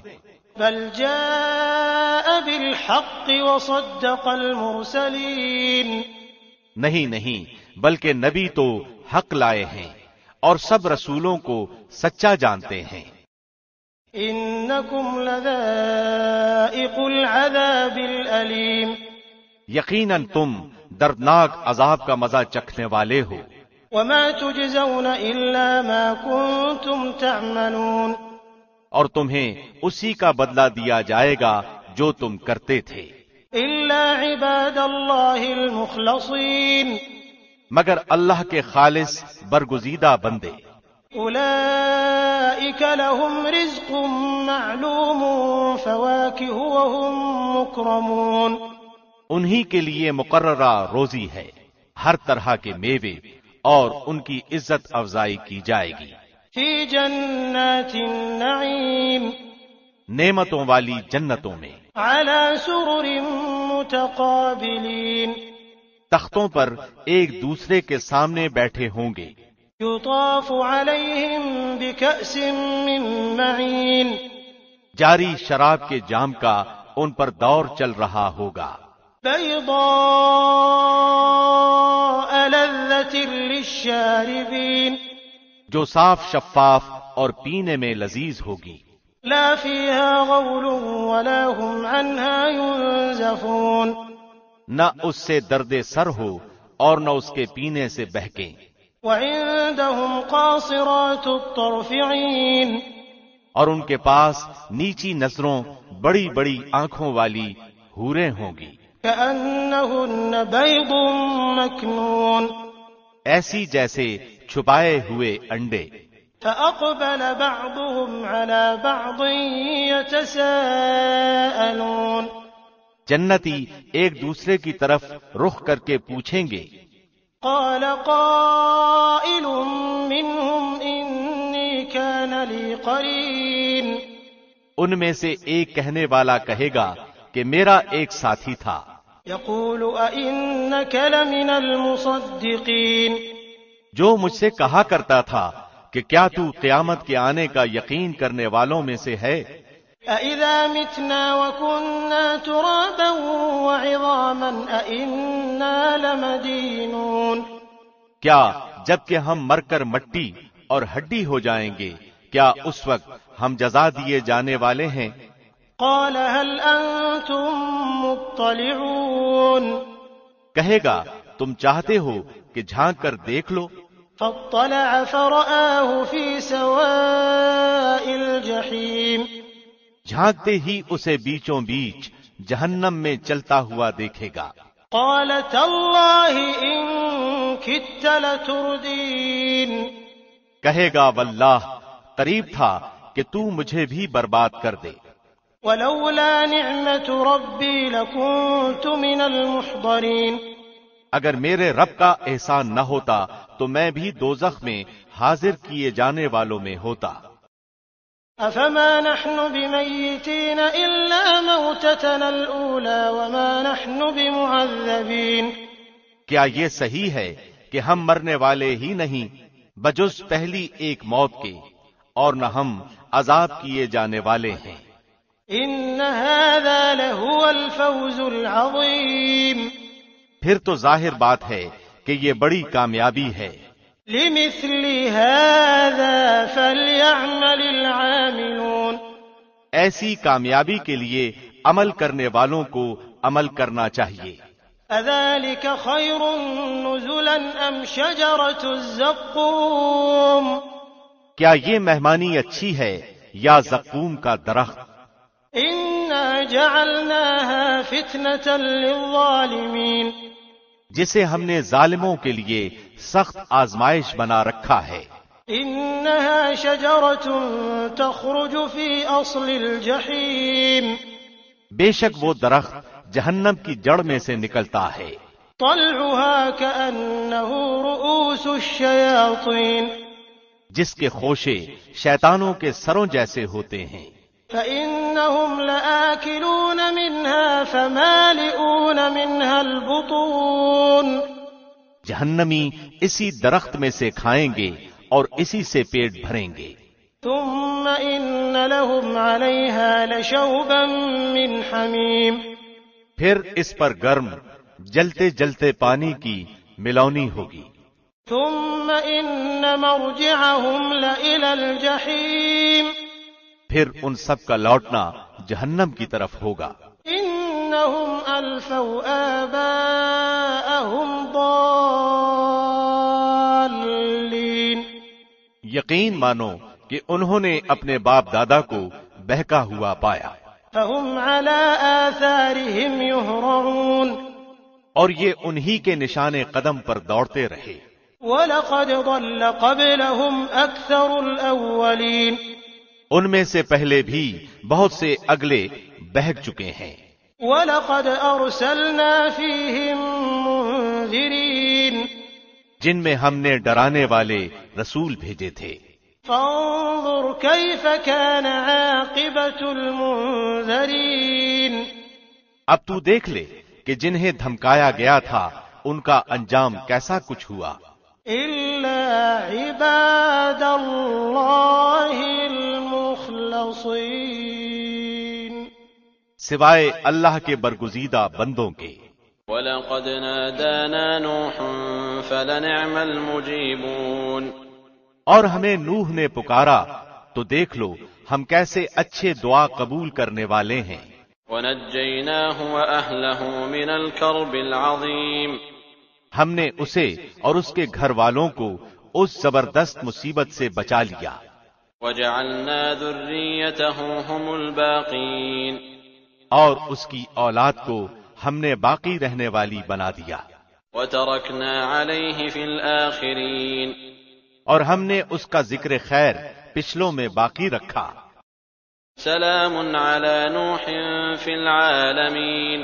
بَلْ جَاءَ بِالْحَقِّ وَصَدَّقَ الْمُرْسَلِينَ، نہیں، بلکہ نبی تو حق لائے ہیں اور سب رسولوں کو سچا جانتے ہیں۔ إِنَّكُمْ لَذَائِقُو الْعَذَابِ الْأَلِيمِ، یقیناً تم دردناک عذاب کا مزہ چکھنے والے ہو۔ وَمَا تُجْزَوْنَ إِلَّا مَا كُنتُمْ تَعْمَلُونَ، اور تمہیں اسی کا بدلہ دیا جائے گا جو تم کرتے تھے، إِلَّا عِبَادَ اللَّهِ الْمُخْلَصِينَ، مگر اللہ کے خالص برگزیدہ بندے۔ أُولَئِكَ لَهُمْ رِزْقٌ مَّعْلُومٌ فَوَاكِهُ وَهُم مُّكْرَمُونَ، انہی کے لیے مقررہ روزی ہے، ہر طرح کے میوے، اور ان کی عزت افزائی کی جائے گی۔ فِي جَنَّاتِ النَّعِيمِ، نعمتوں والی جنتوں میں، عَلَى سُرُرٍ مُتَقَابِلِينَ، تختوں پر ایک دوسرے کے سامنے بیٹھے ہوں گے۔ يُطَافُ عَلَيْهِمْ بِكَأْسٍ مِّن مَّعِينٍ، جاری شراب کے جام کا ان پر دور چل رہا ہوگا۔ بَيْضَاءَ لَذَّةٍ لِّلشَّارِبِينَ، جو صاف شفاف اور پینے میں لذیذ ہوگی۔ لَا فِيهَا غَوْلٌ وَلَا هُمْ عَنْهَا يُنزَفُونَ، نہ اس سے درد سر ہو اور نہ اس کے پینے سے بہکیں۔ وَعِندَهُمْ قَاصِرَاتُ الطَّرْفِ عِينٌ، اور ان کے پاس نیچی نظروں بڑی بڑی آنکھوں والی حوریں ہوں گی، كَأَنَّهُنَّ بَيْضٌ مَّكْنُونٌ، ایسی جیسے چھپائے ہوئے انڈے۔ فَأَقْبَلَ بَعْضُهُمْ عَلَى بَعْضٍ يَتَسَاءَلُونَ، جنتی ایک دوسرے کی طرف رخ کر کے پوچھیں گے۔ قَالَ قَائِلٌ مِّنْهُمْ إِنِّي كَانَ لِي قَرِينٌ، ان میں سے ایک کہنے والا کہے گا کہ میرا ایک ساتھی تھا۔ يَقُولُ أَإِنَّكَ لَمِنَ الْمُصَدِّقِينَ، جو مجھ سے کہا کرتا تھا کہ کیا تو قیامت کے آنے کا یقین کرنے والوں میں سے ہے؟ أَإِذَا مِتْنَا وَكُنَّا تُرَابًا وَعِظَامًا أَإِنَّا لَمَدِينُونَ، کیا جب کہ ہم مر کر مٹی اور ہڈی ہو جائیں گے، کیا اس وقت ہم جزا دیے جانے والے ہیں؟ قَالَ هَلْ أَنتُم مُّطَّلِعُونَ، کہے گا تم چاہتے ہو کہ جھانک کر دیکھ لو۔ فَاطَّلَعَ فَرَآهُ فِي سَوَاءِ الْجَحِيمِ، جھانکتے ہی اسے بیچوں بیچ جہنم میں چلتا ہوا دیکھے گا۔ قَالَ تَاللَّهِ إِن كِدتَّ لَتُرْدِينِ، کہے گا واللہ قریب تھا کہ تو مجھے بھی برباد کر دے۔ وَلَوْلَا نِعْمَةُ رَبِّي لَكُنتُ مِنَ الْمُحْضَرِينَ، اگر میرے رب کا احسان نہ ہوتا تو میں بھی دوزخ میں حاضر کیے جانے والوں میں ہوتا۔ أَفَمَا نَحْنُ بِمَيِّتِينَ إِلَّا مَوْتَتَنَا الْأُولَى وَمَا نَحْنُ بِمُعَذَّبِينَ، کیا یہ صحیح ہے کہ ہم مرنے والے ہی نہیں بجز پہلی ایک موت کے، اور نہ ہم عذاب کیے جانے والے ہیں۔ إِنَّ هَذَا لَهُوَ الْفَوْزُ الْعَظِيمُ، پھر تو ظاہر بات ہے کہ یہ بڑی کامیابی ہے۔ لِمِثْلِ هَذَا فَلْيَعْمَلِ الْعَامِلُونَ، ایسی کامیابی کے لیے عمل کرنے والوں کو عمل کرنا چاہیے۔ أَذَلِكَ خَيْرٌ نُزُلًا أَمْ شَجَرَةُ الزَّقُّومِ، کیا یہ مہمانی اچھی ہے یا زقوم کا درخت؟ إِنَّا جَعَلْنَاهَا فِتْنَةً لِلظَّالِمِينَ، جسے ہم نے ظالموں کے لیے سخت آزمائش بنا رکھا ہے۔ إِنَّهَا شَجَرَةٌ تَخْرُجُ فِي أَصْلِ الْجَحِيمِ، بے شک وہ درخت جہنم کی جڑ میں سے نکلتا ہے۔ طَلْعُهَا كَأَنَّهُ رُءُوسُ الشَّيَاطِينِ، جس کے خوشے شیطانوں کے سروں جیسے ہوتے ہیں۔ فإنهم لآكلون منها فمالئون منها البطون جہنمی اسی درخت میں سے کھائیں گے اور اسی سے پیٹ بھریں گے. ثم إن لهم عليها لشوبا من حميم پھر اس پر گرم جلتے جلتے پانی کی ملونی ہوگی. ثم إن مرجعهم لإلى الجحيم پھر ان سب کا لوٹنا جہنم کی طرف ہوگا. إنهم ألفوا آباءهم ضالين یقین مانو کہ انہوں نے اپنے باپ دادا کو بہکا ہوا پایا. فهم على آثارهم يهرعون اور یہ انہی کے نشان قدم پر دوڑتے رہے. وَلَقَدْ ضَلَّ قَبْلَهُمْ أَكْثَرُ الْأَوَّلِينَ ان میں سے پہلے بھی بہت سے اگلے بہک چکے ہیں. وَلَقَدْ أَرْسَلْنَا فِيهِمْ مُنذِرِينَ جن میں ہم نے ڈرانے والے رسول بھیجے تھے. فانظر كيف كان عاقبة المنذرين اب تو دیکھ لے کہ جنہیں دھمکایا گیا تھا ان کا انجام کیسا کچھ ہوا. إلا عباد الله المخلصين سوائے اللہ کے برگزیدہ بندوں کے. وَلَقَدْ نَادَانَا نُوحٌ فَلَنِعْمَ الْمُجِيبُونَ اور ہمیں نوح نے پکارا تو دیکھ لو ہم کیسے اچھے دعا قبول کرنے والے ہیں. وَنَجَّيْنَاهُ وَأَهْلَهُ مِنَ الْكَرْبِ الْعَظِيمِ ہم نے اسے اور اس کے گھر والوں کو اس زبردست مصیبت سے بچا لیا. وَجَعَلْنَا ذُرِّيَّتَهُ هُمُ الْبَاقِينَ اور اس کی اولاد کو ہم نے باقی رہنے والی بنا دیا. وَتَرَكْنَا عَلَيْهِ فِي الْآخِرِينَ اور ہم نے اس کا ذکر خیر پچھلوں میں باقی رکھا. سلام علی نوح فی العالمین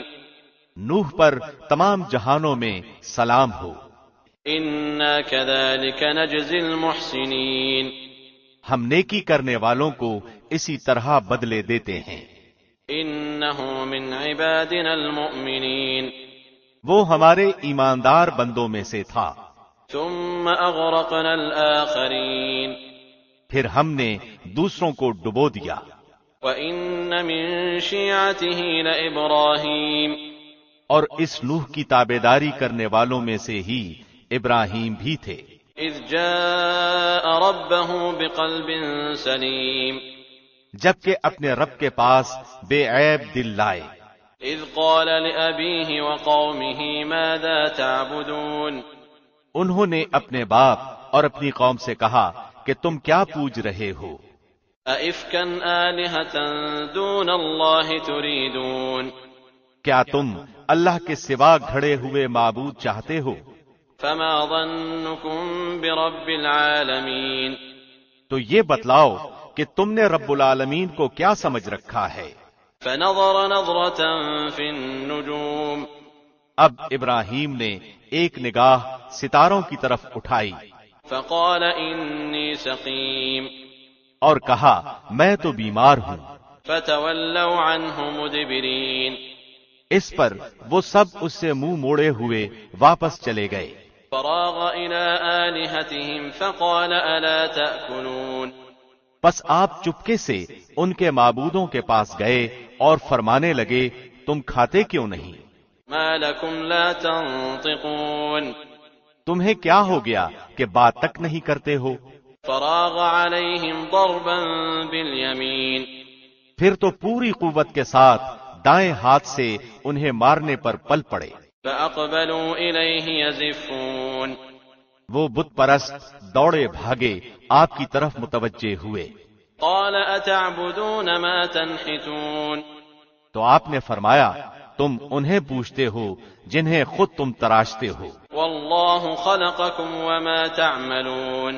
نوح پر تمام جہانوں میں سلام ہو. انا کذالک نجزی المحسنین ہم نیکی کرنے والوں کو اسی طرح بدلے دیتے ہیں. انہ من عبادنا المؤمنین وہ ہمارے ایماندار بندوں میں سے تھا. ثم اغرقنا الآخرین پھر ہم نے دوسروں کو ڈبو دیا. وَإِنَّ مِن شِيعَتِهِ لَإِبْرَاهِيمَ اور اس نوح کی تابعداری کرنے والوں میں سے ہی ابراہیم بھی تھے. اذ جاء ربه بقلب سلیم جبکہ اپنے رب کے پاس بے عیب دل لائے. اذ قال لأبيه وقومه ماذا تعبدون انہوں نے اپنے باپ اور اپنی قوم سے کہا کہ تم کیا پوج رہے ہو. أَئِفْكًا آلِهَةً دُونَ اللَّهِ تُرِيدُونَ کیا تم اللہ کے سوا گھڑے ہوئے معبود چاہتے ہو؟ فَمَا ظَنُّكُمْ بِرَبِّ الْعَالَمِينَ تو یہ بتلاؤ کہ تم نے رب العالمین کو کیا سمجھ رکھا ہے. فَنَظَرَ نَظْرَةً فِي النُّجُومِ اب ابراہیم نے ایک نگاہ ستاروں کی طرف اٹھائی. فَقَالَ إِنِّي سَقِيمٌ اور کہا میں تو بیمار ہوں. فَتَوَلَّوْا عَنْهُ مُدْبِرِينَ اس پر وہ سب اس سے منہ موڑے ہوئے واپس چلے گئے. فَرَاغَ إِلَىٰ آلِهَتِهِمْ فَقَالَ أَلَا تَأْكُلُونَ پس آپ چپکے سے ان کے معبودوں کے پاس گئے اور فرمانے لگے تم کھاتے کیوں نہیں؟ مَا لَكُمْ لَا تَنطِقُونَ تمہیں کیا ہو گیا کہ بات تک نہیں کرتے ہو؟ فراغ علیہم ضربا بالیمین پھر تو پوری قوت کے ساتھ دائیں ہاتھ سے انہیں مارنے پر پل پڑے. فاقبلوا الیہ یزفون وہ بت پرست دوڑے بھاگے آپ کی طرف متوجہ ہوئے. قال اتعبدون ما تنحتون تو آپ نے فرمایا تم انہیں پوچھتے ہو جنہیں خود تم تراشتے ہو. واللہ خلقکم وما تعملون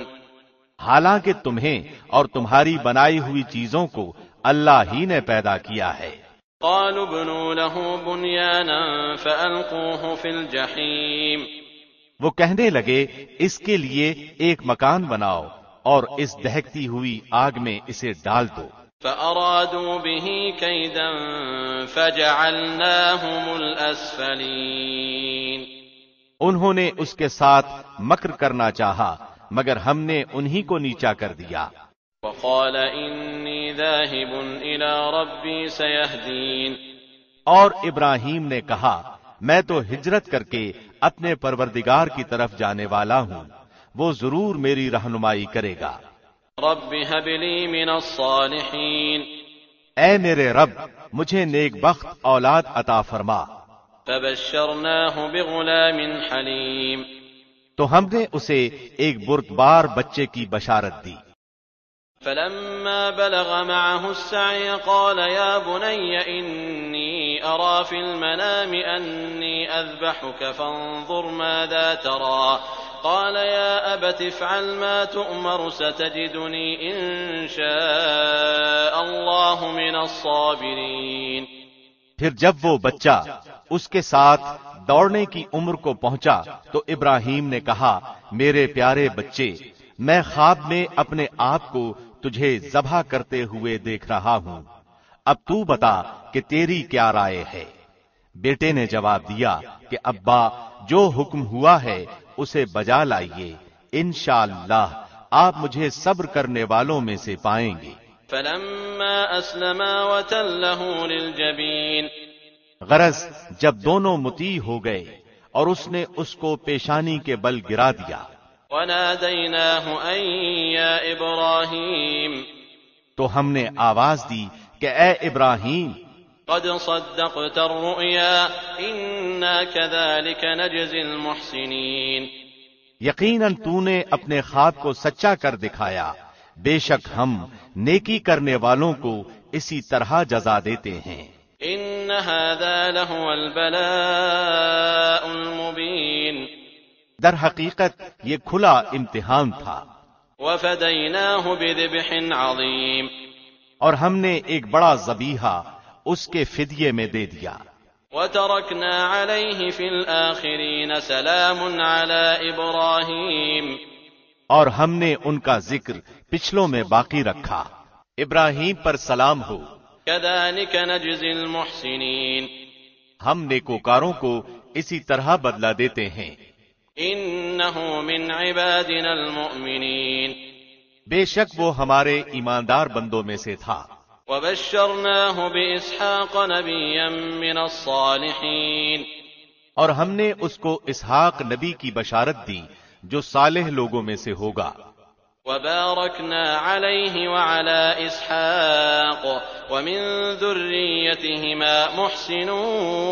حالانکہ تمہیں اور تمہاری بنائی ہوئی چیزوں کو اللہ ہی نے پیدا کیا ہے. قالوا ابنوا له بنيانا فألقوه في الجحيم وہ کہنے لگے اس کے لیے ایک مکان بناؤ اور اس دہکتی ہوئی آگ میں اسے ڈال دو. فأرادوا به كيدا فجعلناهم الأسفلين. انہوں نے اس کے ساتھ مکر کرنا چاہا مگر ہم نے انہی کو نیچا کر دیا. وقال إني ذاهب إلى ربي سيهدين. اور ابراہیم نے کہا میں تو ہجرت کر کے اپنے پروردگار کی طرف جانے والا ہوں، وہ ضرور میری رہنمائی کرے گا. رب هب لي من الصالحين. اے میرے رب مجھے نیک بخت اولاد عطا فرما. فبشرناه بغلام حليم. تو ہم نے اسے ایک بردبار بچے کی بشارت دی. فلما بلغ معه السعي قال يا بني إني أرى في المنام أني أذبحك فانظر ماذا ترى. قال يا أبت افعل ما تؤمر ستجدني إن شاء الله من الصابرين. پھر جب وہ بچہ اس کے ساتھ دوڑنے کی عمر کو پہنچا تو ابراہیم نے کہا میرے پیارے بچے میں خواب میں اپنے آپ کو تجھے ذبح کرتے ہوئے دیکھ رہا ہوں، اب تو بتا کہ تیری کیا رائے ہے. بیٹے نے جواب دیا کہ ابا جو حکم ہوا ہے اسے بجا لائیے، انشاءاللہ آپ مجھے صبر کرنے والوں میں سے پائیں گے. فلما أسلما وتله للجبين. غرض جب دونوں مطیع ہو گئے اور اس نے اس کو پیشانی کے بل گرا دیا. وناديناه أن يا إبراهيم. تو ہم نے آواز دی کہ اے ابراہیم قد صدقت الرؤيا إنا كذلك نجزي المحسنين. یقیناً تو نے اپنے خواب کو سچا کر دکھایا، بے شک ہم نیکی کرنے والوں کو اسی طرح جزا دیتے ہیں. إن هذا لهو البلاء المبين. در حقیقت یہ کھلا امتحان تھا. وفديناه بذبح عظيم. اور ہم نے ایک بڑا ذبیحہ اس کے فدیے میں دے دیا. وتركنا عليه في الآخرين سلام على إبراهيم. اور ہم نے ان کا ذکر پچھلوں میں باقی رکھا، ابراہیم پر سلام ہو. كذلك نجزي المحسنين. ہم نیکوکاروں کو اسی طرح بدلہ دیتے ہیں. إنه من عبادنا المؤمنين. بے شک وہ ہمارے ایماندار بندوں میں سے تھا. وبشرناه بإسحاق نبيا من الصالحين. اور ہم نے اس کو اسحاق نبی کی بشارت دی جو صالح لوگوں میں سے ہوگا. وباركنا عليه وعلى إسحاق ومن ذريتهما محسن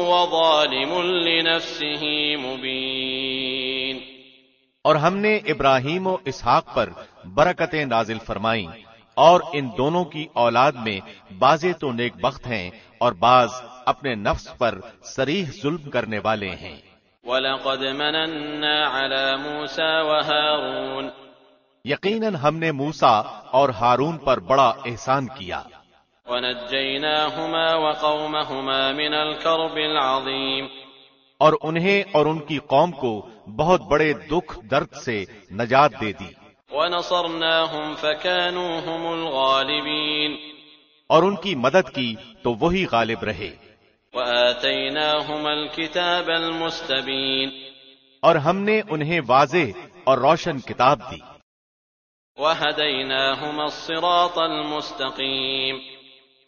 وظالم لنفسه مبين. اور ہم نے ابراہیم و اسحاق پر برکتیں نازل فرمائیں اور ان دونوں کی اولاد میں بعضے تو نیک بخت ہیں اور بعض اپنے نفس پر صریح ظلم کرنے والے ہیں. وَلَقَدْ مَنَنَّا عَلَى مُوسَى وَهَارُونَ. یقیناً ہم نے موسیٰ اور ہارون پر بڑا احسان کیا. وَنَجَّيْنَاهُمَا وَقَوْمَهُمَا مِنَ الْكَرْبِ الْعَظِيمِ. اور انہیں اور ان کی قوم کو بہت بڑے دکھ درد سے نجات دے دی. وَنَصَرْنَاهُمْ فَكَانُوا هُمُ الْغَالِبِينَ. اور ان کی مدد کی تو وہی غالب رہے. وَآتَيْنَاهُمَا الْكِتَابَ الْمُسْتَبِينَ. اور ہم نے انہیں واضح اور روشن کتاب دی. وَهَدَيْنَاهُمَا الصِّرَاطَ الْمُسْتَقِيمَ.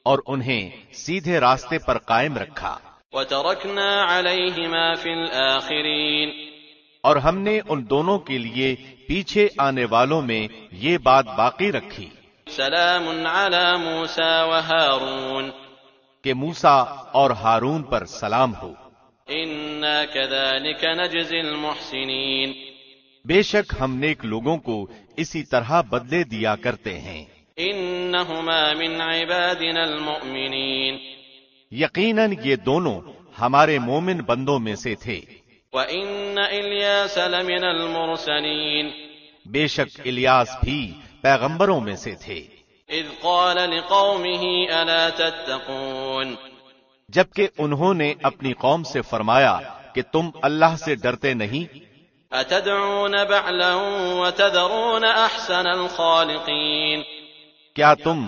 اور انہیں سیدھے راستے پر قائم رکھا. وَتَرَكْنَا عَلَيْهِمَا فِي الْآخِرِينَ. اور ہم نے ان دونوں کے لیے پیچھے آنے والوں میں یہ بات باقی رکھی سلام علی موسیٰ وہارون. کہ موسیٰ اور ہارون پر سلام ہو. انا كذلك نجزي المحسنین. بے شک ہم نیک لوگوں کو اسی طرح بدلے دیا کرتے ہیں. انہما من عبادنا المؤمنین. یقیناً یہ دونوں ہمارے مومن بندوں میں سے تھے. وَإِنَّ إِلْيَاسَ لَمِنَ الْمُرْسَلِينَ. بے شک الیاس بھی پیغمبروں میں سے تھے. اذ قال لقومه ألا تتقون. جبکہ انہوں نے اپنی قوم سے فرمایا کہ تم اللہ سے ڈرتے نہیں. أتدعون بعلا وتذرون أحسن الخالقين. کیا تم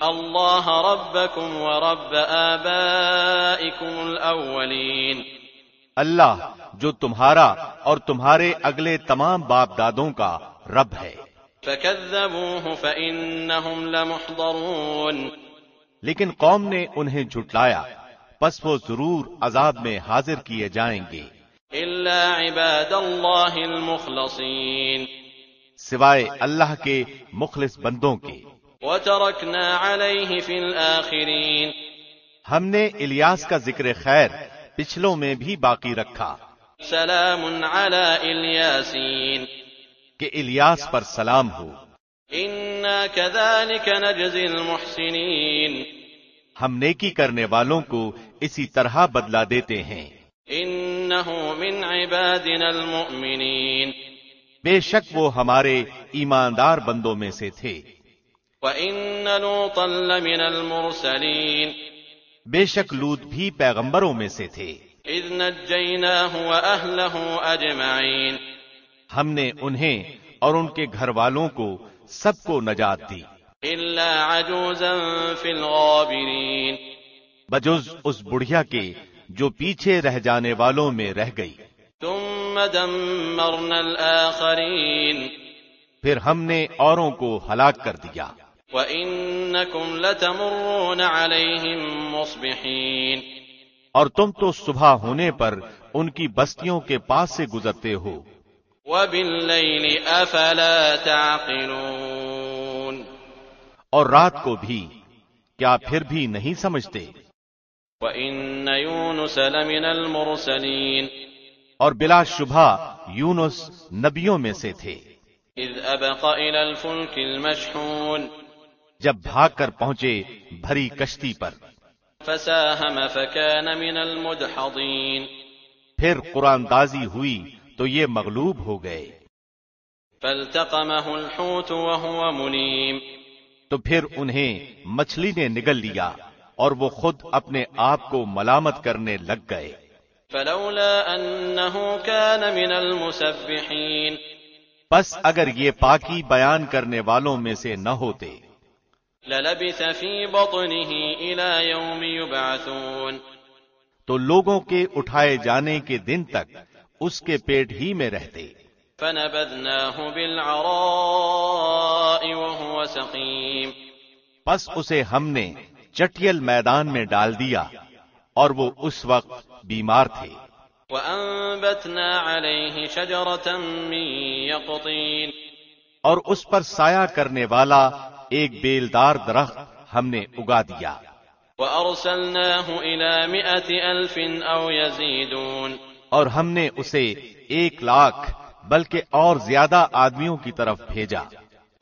اللہ ربکم ورب آبائکم الاولین، اللہ جو تمہارا اور تمہارے اگلے تمام باپ دادوں کا رب ہے۔ فکذبوہ فإنہم لمحضرون، لیکن قوم نے انہیں جھٹلایا، پس وہ ضرور عذاب میں حاضر کیے جائیں گے، الا عباد اللہ المخلصین، سوائے اللہ کے مخلص بندوں کے۔ وترکنا علیہ فی الآخرین، ہم نے الیاس کا ذکر خیر پچھلوں میں بھی باقی رکھا، سلام علی الیاسین، کہ الیاس پر سلام ہو۔ انا کذالک نجزی المحسنین، ہم نیکی کرنے والوں کو اسی طرح بدلہ دیتے ہیں۔ انہ من عبادنا المؤمنین، بے شک وہ ہمارے ایماندار بندوں میں سے تھے۔ وَإِنَّ لُوطًا لَّمِنَ الْمُرْسَلِينَ، بے شک لوط بھی پیغمبروں میں سے تھے۔ اذ نجیناہ واہلہ اجمعین، ہم نے انہیں اور ان کے گھر والوں کو سب کو نجات دی، الا عجوزا فی الغابرین، بجز اس بڑھیا کے جو پیچھے رہ جانے والوں میں رہ گئی۔ ثم دمرنا الآخرین، پھر ہم نے اوروں کو ہلاک کر دیا۔ وَإِنَّكُمْ لَتَمُرُّونَ عَلَيْهِمْ مُصْبِحِينَ، اور تم تو صبح ہونے پر ان کی بستیوں کے پاس سے گزرتے ہو۔ وَبِاللَّيْلِ أَفَلَا تَعْقِلُونَ، اور رات کو بھی کیا پھر بھی نہیں سمجھتے؟ وَإِنَّ يُونُسَ لَمِنَ الْمُرْسَلِينَ، اور بلا شبہ یونس نبیوں میں سے تھے۔ اذ أبق إلى الفلك المشحون، جب بھاگ کر پہنچے بھری کشتی پر، فساهم فكان من المدحضين، پھر قرآن دازی ہوئی تو یہ مغلوب ہو گئے۔ فالتقمه الحوت وهو مليم، تو پھر انہیں مچھلی نے نگل لیا اور وہ خود اپنے آپ کو ملامت کرنے لگ گئے۔ فلولا أنه كان من المسبحين، پس اگر یہ پاکی بیان کرنے والوں میں سے نہ ہوتے، للبث في بطنه إلى يوم يبعثون، تو لوگوں کے اٹھائے جانے کے دن تک اس کے پیٹ ہی میں رہتے۔ فنبذناه بالعراء وهو سقيم، پس اسے ہم نے چٹیل میدان میں ڈال دیا اور وہ اس وقت بیمار تھے۔ وأنبتنا عليه شجرة من يقطين، اور اس پر سایہ کرنے والا ایک بیلدار درخت ہم نے اگا دیا۔ وأرسلناه إلى 100,000 أو يزيدون، اور ہم نے اسے 100,000 بلکہ اور زیادہ آدمیوں کی طرف بھیجا۔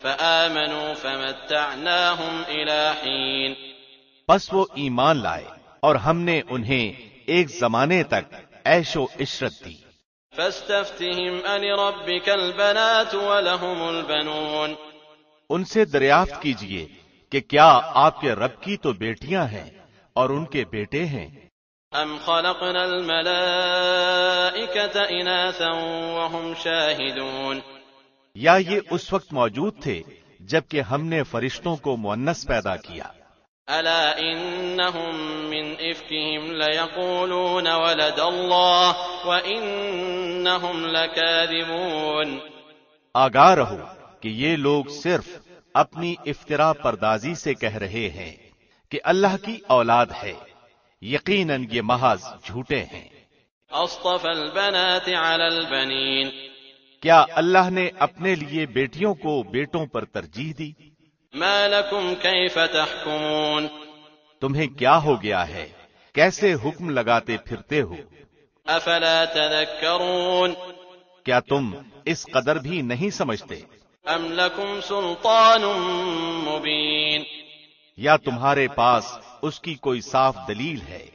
فآمنوا فمتعناهم إلى حين، پس وہ ایمان لائے اور ہم نے انہیں ایک زمانے تک عیش و عشرت دی۔ فاستفتهم ألربك البنات ولهم البنون، ان سے دریافت کیجئے کہ کیا آپ کے رب کی تو بیٹیاں ہیں اور ان کے بیٹے ہیں؟ أم خلقنا الملائكة إناثا وهم شاهدون، یا یہ اس وقت موجود تھے جبکہ ہم نے فرشتوں کو مؤنث پیدا کیا۔ ألا إنهم من إفكهم ليقولون ولد الله وإنهم لكاذبون، آگاہ رہو کہ یہ لوگ صرف اپنی افترا پردازی سے کہہ رہے ہیں کہ اللہ کی اولاد ہے، یقیناً یہ محض جھوٹے ہیں۔ أصطفى البنات على البنين، کیا اللہ نے اپنے لیے بیٹیوں کو بیٹوں پر ترجیح دی؟ ما لكم كيف تحكمون، تمہیں کیا ہو گیا ہے، کیسے حکم لگاتے پھرتے ہو؟ أفلا تذكرون، کیا تم اس قدر بھی نہیں سمجھتے؟ أم لكم سلطان مبين، یا تمہارے پاس اس کی کوئی صاف دلیل ہے؟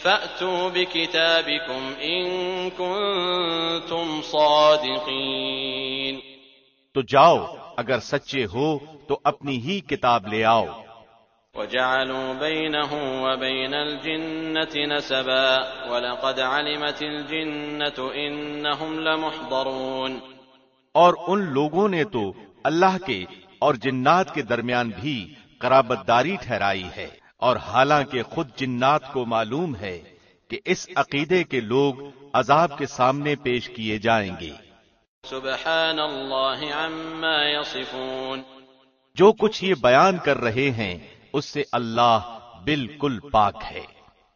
فأتوا بكتابكم إن كنتم صادقين، تو جاؤ اگر سچے ہو تو اپنی ہی کتاب لے آؤ۔ وجعلوا بينه وبين الجنة نسبا ولقد علمت الجنة إنهم لمحضرون، اور ان لوگوں نے تو اللہ کے اور جنات کے درمیان بھی قرابت داری ٹھہرائی ہے، اور حالانکہ خود جنات کو معلوم ہے کہ اس عقیدے کے لوگ عذاب کے سامنے پیش کیے جائیں گے۔ سبحان اللہ عما یصفون، جو کچھ یہ بیان کر رہے ہیں اس سے اللہ بالکل پاک ہے،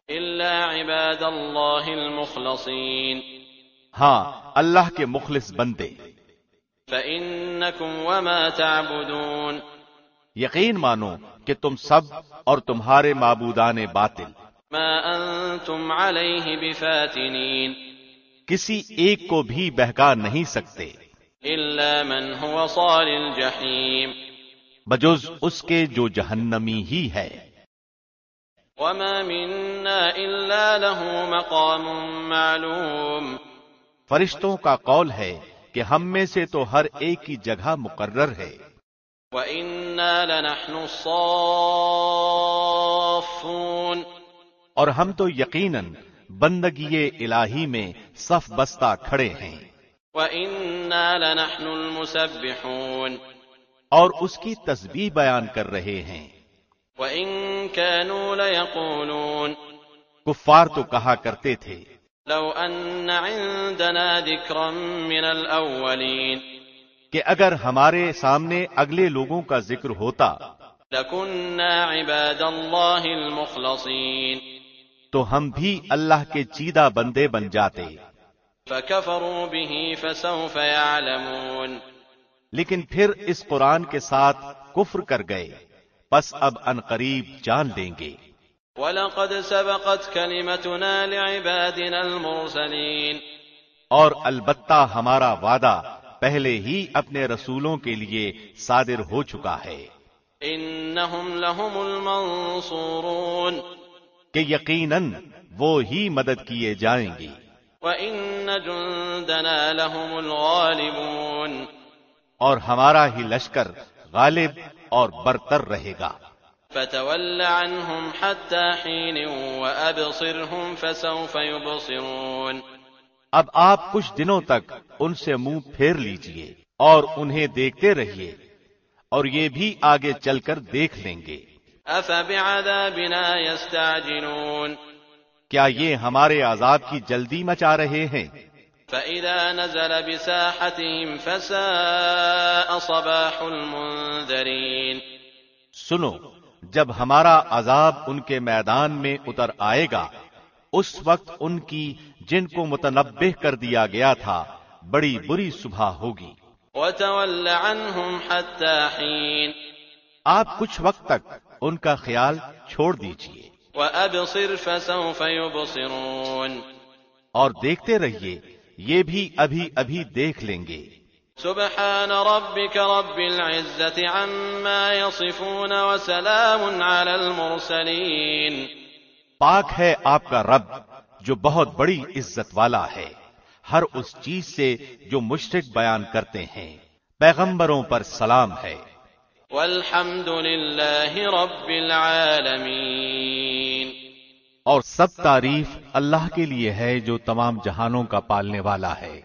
الا عباد اللہ المخلصین، ہاں اللہ کے مخلص بندے۔ فإنکم وما تعبدون، یقین مانو کہ تم سب اور تمہارے معبودان باطل ما انتم علیہ بفاتنین، کسی ایک کو بھی بہکا نہیں سکتے الا من هو صال الجحیم، بجز اس کے جو جہنمی ہی ہے۔ وما منا الا له مقام معلوم، فرشتوں کا قول ہے کہ ہم میں سے تو ہر ایک کی جگہ مقرر ہے۔ وَإِنَّا لَنَحْنُ الصَّافُّونَ، اور ہم تو یقیناً بندگی الہی میں صف بستہ کھڑے ہیں۔ وَإِنَّا لَنَحْنُ الْمُسَبِّحُونَ، اور اس کی تسبیح بیان کر رہے ہیں۔ وَإِن كَانُوا لَيَقُولُونَ، کفار تو کہا کرتے تھے لَوْ أَنَّ عِندَنَا ذِكْرًا مِّنَ الْأَوَّلِينَ، کہ اگر ہمارے سامنے اگلے لوگوں کا ذکر ہوتا لَكُنَّا عِبَادَ اللَّهِ الْمُخْلَصِينَ، تو ہم بھی اللہ کے چیدہ بندے بن جاتے، فَكَفَرُوا بِهِ فَسَوْفَ يَعْلَمُونَ، لیکن پھر اس قرآن کے ساتھ کفر کر گئے، پس اب عنقریب جان لیں گے۔ وَلَقَدْ سَبَقَتْ كَلِمَتُنَا لِعِبَادِنَا الْمُرْسَلِينَ، اور البتہ ہمارا وعدہ پہلے ہی اپنے رسولوں کے لیے صادر ہو چکا ہے إِنَّهُمْ لَهُمُ الْمَنصُورُونَ، کہ یقیناً وہ ہی مدد کیے جائیں گے، وَإِنَّ جُندَنَا لَهُمُ الْغَالِبُونَ، اور ہمارا ہی لشکر غالب اور برتر رہے گا۔ فَتَوَلَّ عَنْهُمْ حَتَّى حِينٍ وَأَبْصِرْهُمْ فَسَوْفَ يُبْصِرُونَ، اب آپ کچھ دنوں تک ان سے منہ پھیر لیجئے اور انہیں دیکھتے رہیے، اور یہ بھی آگے چل کر دیکھ لیں گے۔ أَفَبِعَذَابِنَا يَسْتَعْجِلُونَ، کیا یہ ہمارے عذاب کی جلدی مچا رہے ہیں؟ فَإِذَا نَزَلَ بِسَاحَتِهِمْ فَسَاءَ صَبَاحُ الْمُنذَرِينَ، سنو، جب ہمارا عذاب ان کے میدان میں اتر آئے گا، اس وقت ان کی جن کو متنبہ کر دیا گیا تھا بڑی بری صبح ہوگی۔ وَتَوَلَّ عَنْهُمْ حَتَّى حِينٍ، آپ کچھ وقت تک ان کا خیال چھوڑ دیجئے وَأَبْصِرْ فَسَوْفَ يُبْصِرُونَ، اور دیکھتے رہیے، یہ بھی ابھی ابھی دیکھ لیں گے۔ سبحان ربك رب العزة عما يصفون وسلام على المرسلين، پاک ہے آپ کا رب جو بہت بڑی عزت والا ہے ہر اس چیز سے جو مشرک بیان کرتے ہیں، پیغمبروں پر سلام ہے۔ والحمد لله رب العالمين، اور سب تعریف اللہ کے لیے ہے جو تمام جہانوں کا پالنے والا ہے۔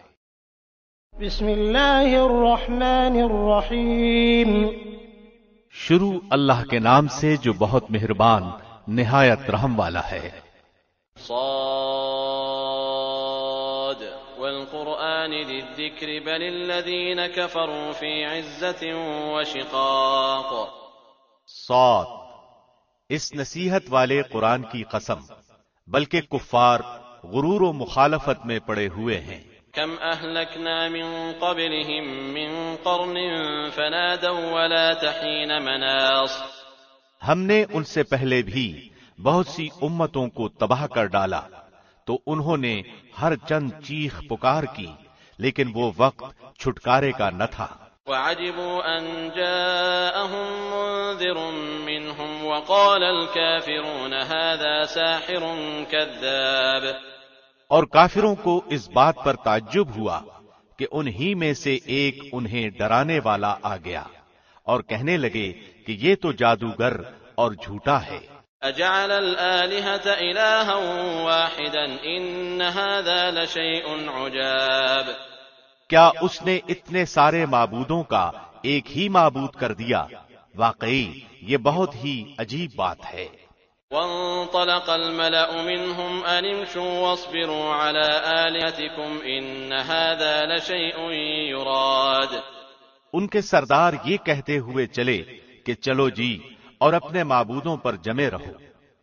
بسم اللہ الرحمن الرحیم، شروع اللہ کے نام سے جو بہت مہربان نہایت رحم والا ہے۔ صاد والقرآن ذی الذکر بل الذین کفروا فی عزة وشقاق، صاد، اس نصیحت والے قرآن کی قسم، بلکہ کفار غرور و مخالفت میں پڑے ہوئے ہیں۔ کم اہلکنا من قبلہم من قرن فنادوا ولا تحین مناص، ہم نے ان سے پہلے بھی بہت سی امتوں کو تباہ کر ڈالا تو انہوں نے ہر چند چیخ پکار کی، لیکن وہ وقت چھٹکارے کا نہ تھا۔ وعجبوا ان جاءهم منذر منهم وقال الكافرون هذا ساحر كذاب، اور کافروں کو اس بات پر تعجب ہوا کہ انہی میں سے ایک انہیں ڈرانے والا آ گیا اور کہنے لگے کہ یہ تو جادوگر اور جھوٹا ہے۔ اجعل الآلهة إلها واحدا ان هذا لشيء عجاب، کیا اس نے اتنے سارے معبودوں کا ایک ہی معبود کر دیا؟ واقعی یہ بہت ہی عجیب بات ہے۔ وانطلق الملأ منهم أن امشوا واصبروا على آلهتكم إن هذا لشيء يراد۔ ان کے سردار یہ کہتے ہوئے چلے کہ چلو جی اور اپنے معبودوں پر جمے رہو،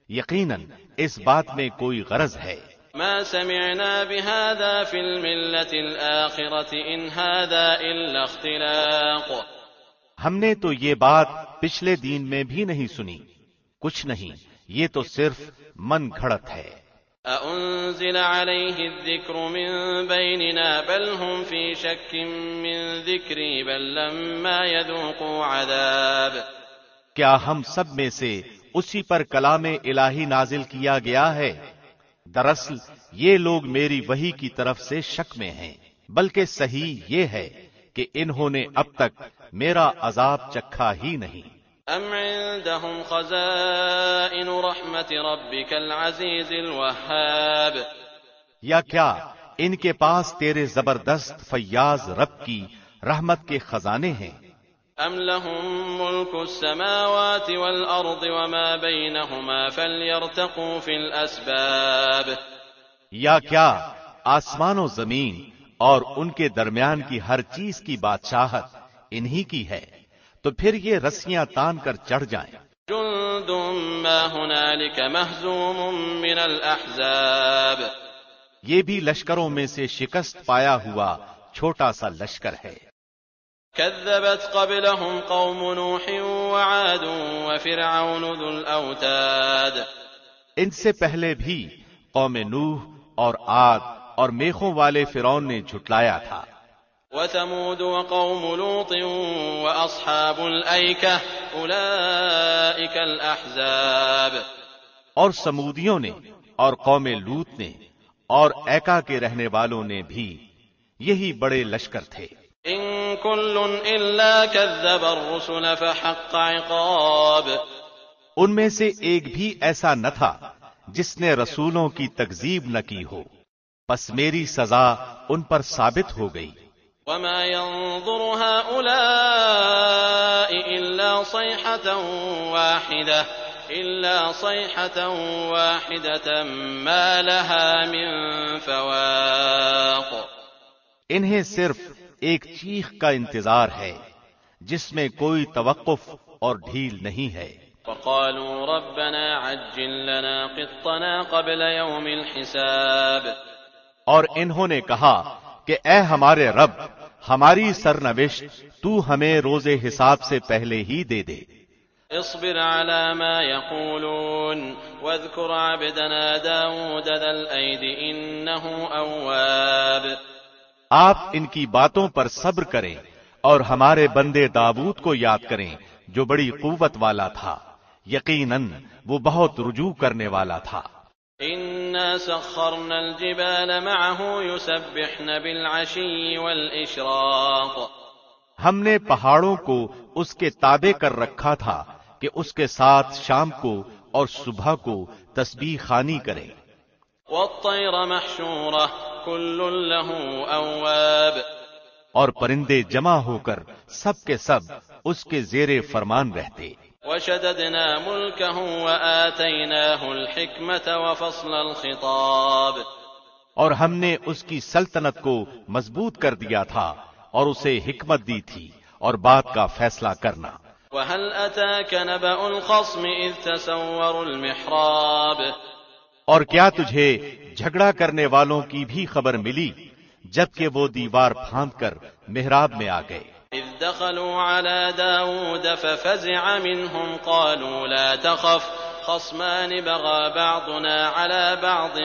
یقیناً اس بات میں کوئی غرض ہے۔ ما سمعنا بهذا في الملة الآخرة إن هذا إلا اختلاق۔ ہم نے تو یہ بات پچھلے دین میں بھی نہیں سنی، کچھ نہیں، یہ تو صرف من گھڑت ہے۔ أأنزل عليه الذكر من بيننا بل هم في شك من ذكري بل لما يذوقوا عذاب۔ کیا ہم سب میں سے اسی پر کلام الہی نازل کیا گیا ہے؟ دراصل یہ لوگ میری وحی کی طرف سے شک میں ہیں، بلکہ صحیح یہ ہے کہ انہوں نے اب تک میرا عذاب چکھا ہی نہیں۔ أم عندهم خزائن رحمة ربك العزيز الوهاب۔ یا کیا ان کے پاس تیرے زبردست فیاض رب کی رحمت کے خزانے ہیں؟ أم لهم ملك السماوات والأرض وما بينهما فليرتقوا في الأسباب۔ یا کیا آسمان و زمین اور ان کے درمیان کی ہر چیز کی بادشاہت انہی کی ہے، تو پھر یہ رسیاں تان کر چڑھ جائیں۔ جند ما هنالك مهزوم من الأحزاب۔ یہ بھی لشکروں میں سے شکست پایا ہوا چھوٹا سا لشکر ہے۔ كذبت قبلهم قوم نوح وعاد وفرعون ذو الأوتاد۔ ان سے پہلے بھی قوم نوح اور عاد اور میخوں والے فرعون نے جھٹلایا تھا۔ وثمود وقوم لوط وأصحاب الأيكة أولئك الأحزاب۔ اور سمودیوں نے اور قوم لوط نے اور ایکا کے رہنے والوں نے بھی یہی بڑے لشکر تھے۔ إن كل إلا كذب الرسل فحق عقاب۔ ان میں سے ایک بھی ایسا نہ تھا جس نے رسولوں کی تکذیب نہ کی ہو، پس میری سزا ان پر ثابت ہو گئی۔ وما ينظر هؤلاء إلا صيحة واحدة ما لها من فواق۔ انہیں صرف ایک چیخ کا انتظار ہے جس میں کوئی توقف اور ڈھیل نہیں ہے۔ وقالوا ربنا عجل لنا قطنا قبل يوم الحساب۔ اور انہوں نے کہا کہ اے ہمارے رب، ہماری سرنوشت تو ہمیں روز حساب سے پہلے ہی دے دے۔ اصبر على ما يقولون واذكر عبدنا داود ذا الأيد إنه أواب۔ آپ ان کی باتوں پر صبر کریں اور ہمارے بندے داؤد کو یاد کریں جو بڑی قوت والا تھا، یقیناً وہ بہت رجوع کرنے والا تھا۔ إنا سخرنا الجبال معه يسبحن بالعشي والإشراق۔ ہم نے پہاڑوں کو اس کے تابع کر رکھا تھا کہ اس کے ساتھ شام کو اور صبح کو تسبیح خوانی کریں۔ والطير محشورة كل له أواب۔ اور پرندے جمع ہو کر سب کے سب اس کے زیر فرمان رہتے۔ وشددنا ملكه وآتيناه الحكمة وفصل الخطاب۔ اور ہم نے اس کی سلطنت کو مضبوط کر دیا تھا اور اسے حکمت دی تھی اور بات کا فیصلہ کرنا۔ وهل أتاك نبأ الخصم إذ تسوروا المحراب۔ اور کیا تجھے جھگڑا کرنے والوں کی بھی خبر ملی جبکہ وہ دیوار پھاند کر محراب میں آ گئے؟ إذ دخلوا على داود ففزع منهم قالوا لا تخف خصمان بغى بعضنا على بعض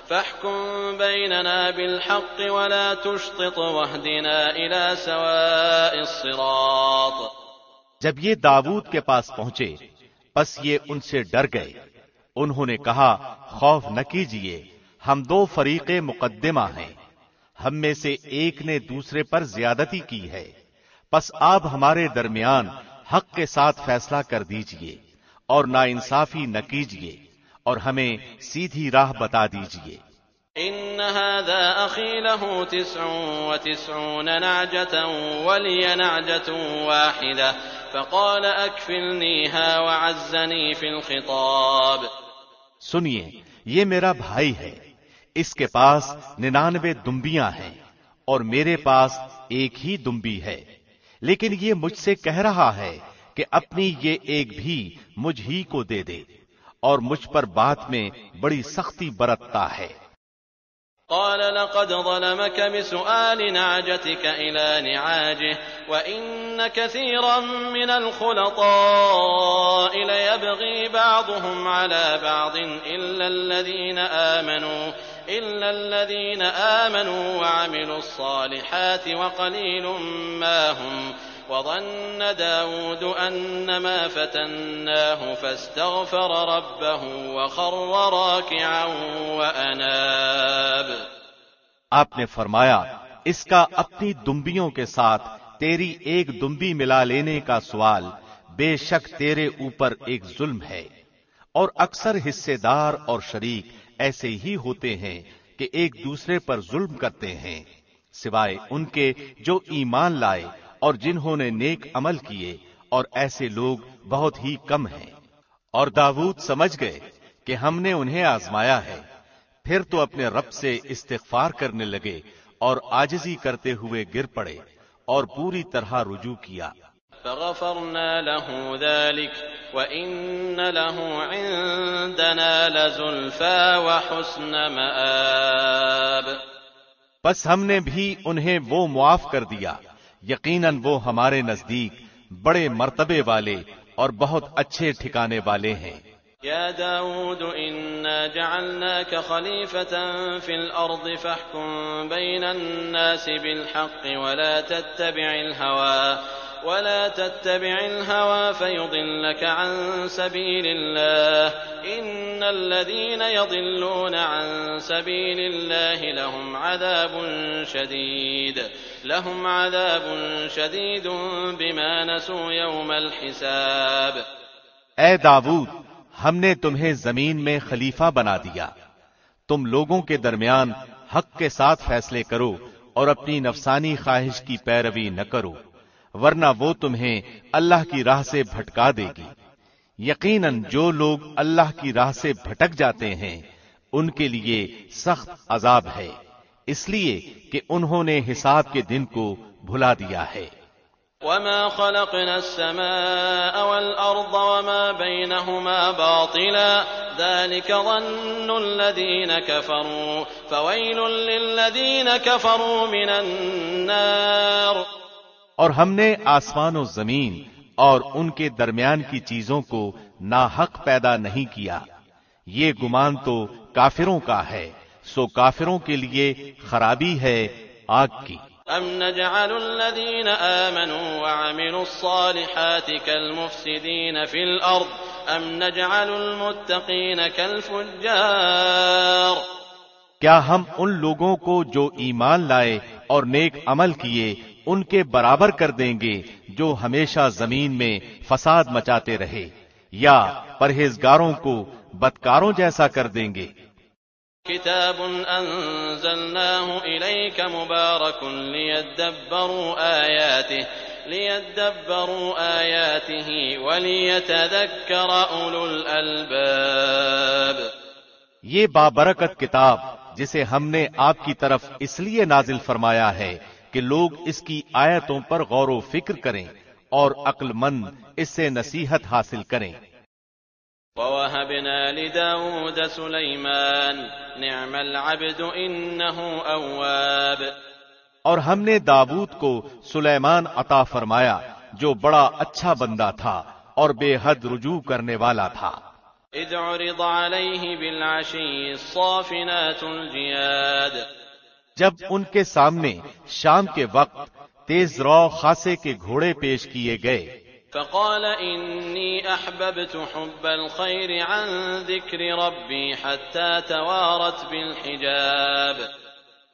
فاحكم بيننا بالحق ولا تشطط واهدنا إلى سواء الصراط۔ جب یہ داؤد کے پاس پہنچے پس یہ ان سے ڈر گئے۔ انہوں نے کہا خوف نہ کیجیے، ہم دو فریق مقدمہ ہیں، ہم میں سے ایک نے دوسرے پر زیادتی کی ہے، پس آپ ہمارے درمیان حق کے ساتھ فیصلہ کر دیجئے اور ناانصافی نہ کیجیے اور ہمیں سیدھی راہ بتا دیجئے۔ إن هذا أخي له 99 نعجة ولي نعجة واحدة فقال أكفلنيها وعزني في الخطاب. سنیے، یہ میرا بھائی ہے، اس کے پاس 99 دمبیاں ہیں اور میرے پاس ایک ہی دمبی ہے، لیکن یہ مجھ سے کہہ رہا ہے کہ اپنی یہ ایک بھی مجھ ہی کو دے دے، اور مجھ پر بات میں بڑی سختی برتتا ہے۔ قال لقد ظلمك بسؤال نعجتك إلى نعاجه وإن كثيرا من الخلطاء ليبغي بعضهم على بعض إلا الذين آمنوا وعملوا الصالحات وقليل ما هم وظن داود أنما فتناه فاستغفر ربه وخر راكعا وأناب۔ آپ نے فرمایا، اس کا اپنی دمبیوں کے ساتھ تیری ایک دمبی ملا لینے کا سوال بے شک تیرے اوپر ایک ظلم ہے، اور اکثر حصے دار اور شریک ایسے ہی ہوتے ہیں کہ ایک دوسرے پر ظلم کرتے ہیں، سوائے ان کے جو ایمان لائے اور جنہوں نے نیک عمل کیے، اور ایسے لوگ بہت ہی کم ہیں۔ اور داؤد سمجھ گئے کہ ہم نے انہیں آزمایا ہے، پھر تو اپنے رب سے استغفار کرنے لگے اور عاجزی کرتے ہوئے گر پڑے اور پوری طرح رجوع کیا۔ فغفرنا له ذلك وإن له عندنا لزلفى وحسن مآب۔ بس ہم نے بھی انہیں وہ معاف کر دیا، یقیناً وہ ہمارے نزدیک بڑے مرتبے والے اور بہت اچھے ٹھکانے والے ہیں۔ يا داود إنا جعلناك خليفة في الأرض فاحكم بين الناس بالحق ولا تتبع الهوى فيضلك عن سبيل الله إن الذين يضلون عن سبيل الله لهم عذاب شديد بما نسوا يوم الحساب۔ اے داؤد، ہم نے تمہیں زمین میں خلیفہ بنا دیا، تم لوگوں کے درمیان حق کے ساتھ فیصلے کرو اور اپنی نفسانی خواہش کی پیروی نہ کرو، ورنہ وہ تمہیں اللہ کی راہ سے بھٹکا دے گی۔ یقیناً جو لوگ اللہ کی راہ سے بھٹک جاتے ہیں ان کے لیے سخت عذاب ہے، اس لیے کہ انہوں نے حساب کے دن کو بھلا دیا ہے۔ وما خلقنا السماء والأرض وما بينهما باطلا ذلك ظن الذين كفروا فويل للذين كفروا من النار۔ اور ہم نے آسمان و زمین اور ان کے درمیان کی چیزوں کو ناحق پیدا نہیں کیا، یہ گمان تو کافروں کا ہے، سو کافروں کے لیے خرابی ہے آگ کی۔ ام نجعل الذين آمنوا وعملوا الصالحات كالمفسدين في الأرض ام نجعل المتقين كالفجار۔ کیا ہم ان لوگوں کو جو ایمان لائے اور نیک عمل کیے ان کے برابر کر دیں گے جو ہمیشہ زمین میں فساد مچاتے رہے، یا پرہیزگاروں کو بدکاروں جیسا کر دیں گے؟ کتاب انزلناه الیک مبارک لیدبروا آیاته ولیتذکر اولو الالباب۔ یہ بابرکت کتاب جسے ہم نے آپ کی طرف اس لیے نازل فرمایا ہے کہ لوگ اس کی آیتوں پر غور و فکر کریں اور عقل مند اس سے نصیحت حاصل کریں۔ وَوَهَبْنَا لِدَاوُودَ سُلَيْمَانَ نِعْمَ الْعَبْدُ إِنَّهُ أَوَّابٌ۔ اور ہم نے داؤد کو سلیمان عطا فرمایا جو بڑا اچھا بندہ تھا اور بے حد رجوع کرنے والا تھا۔ اذ عرض علیہ بالعشی الصافنات الجیاد۔ جب ان کے سامنے شام کے وقت تیز رو خاصے کے گھوڑے پیش کیے گئے، فقال انی احببت حب الخیر عن ذکر ربی حتی توارت بالحجاب۔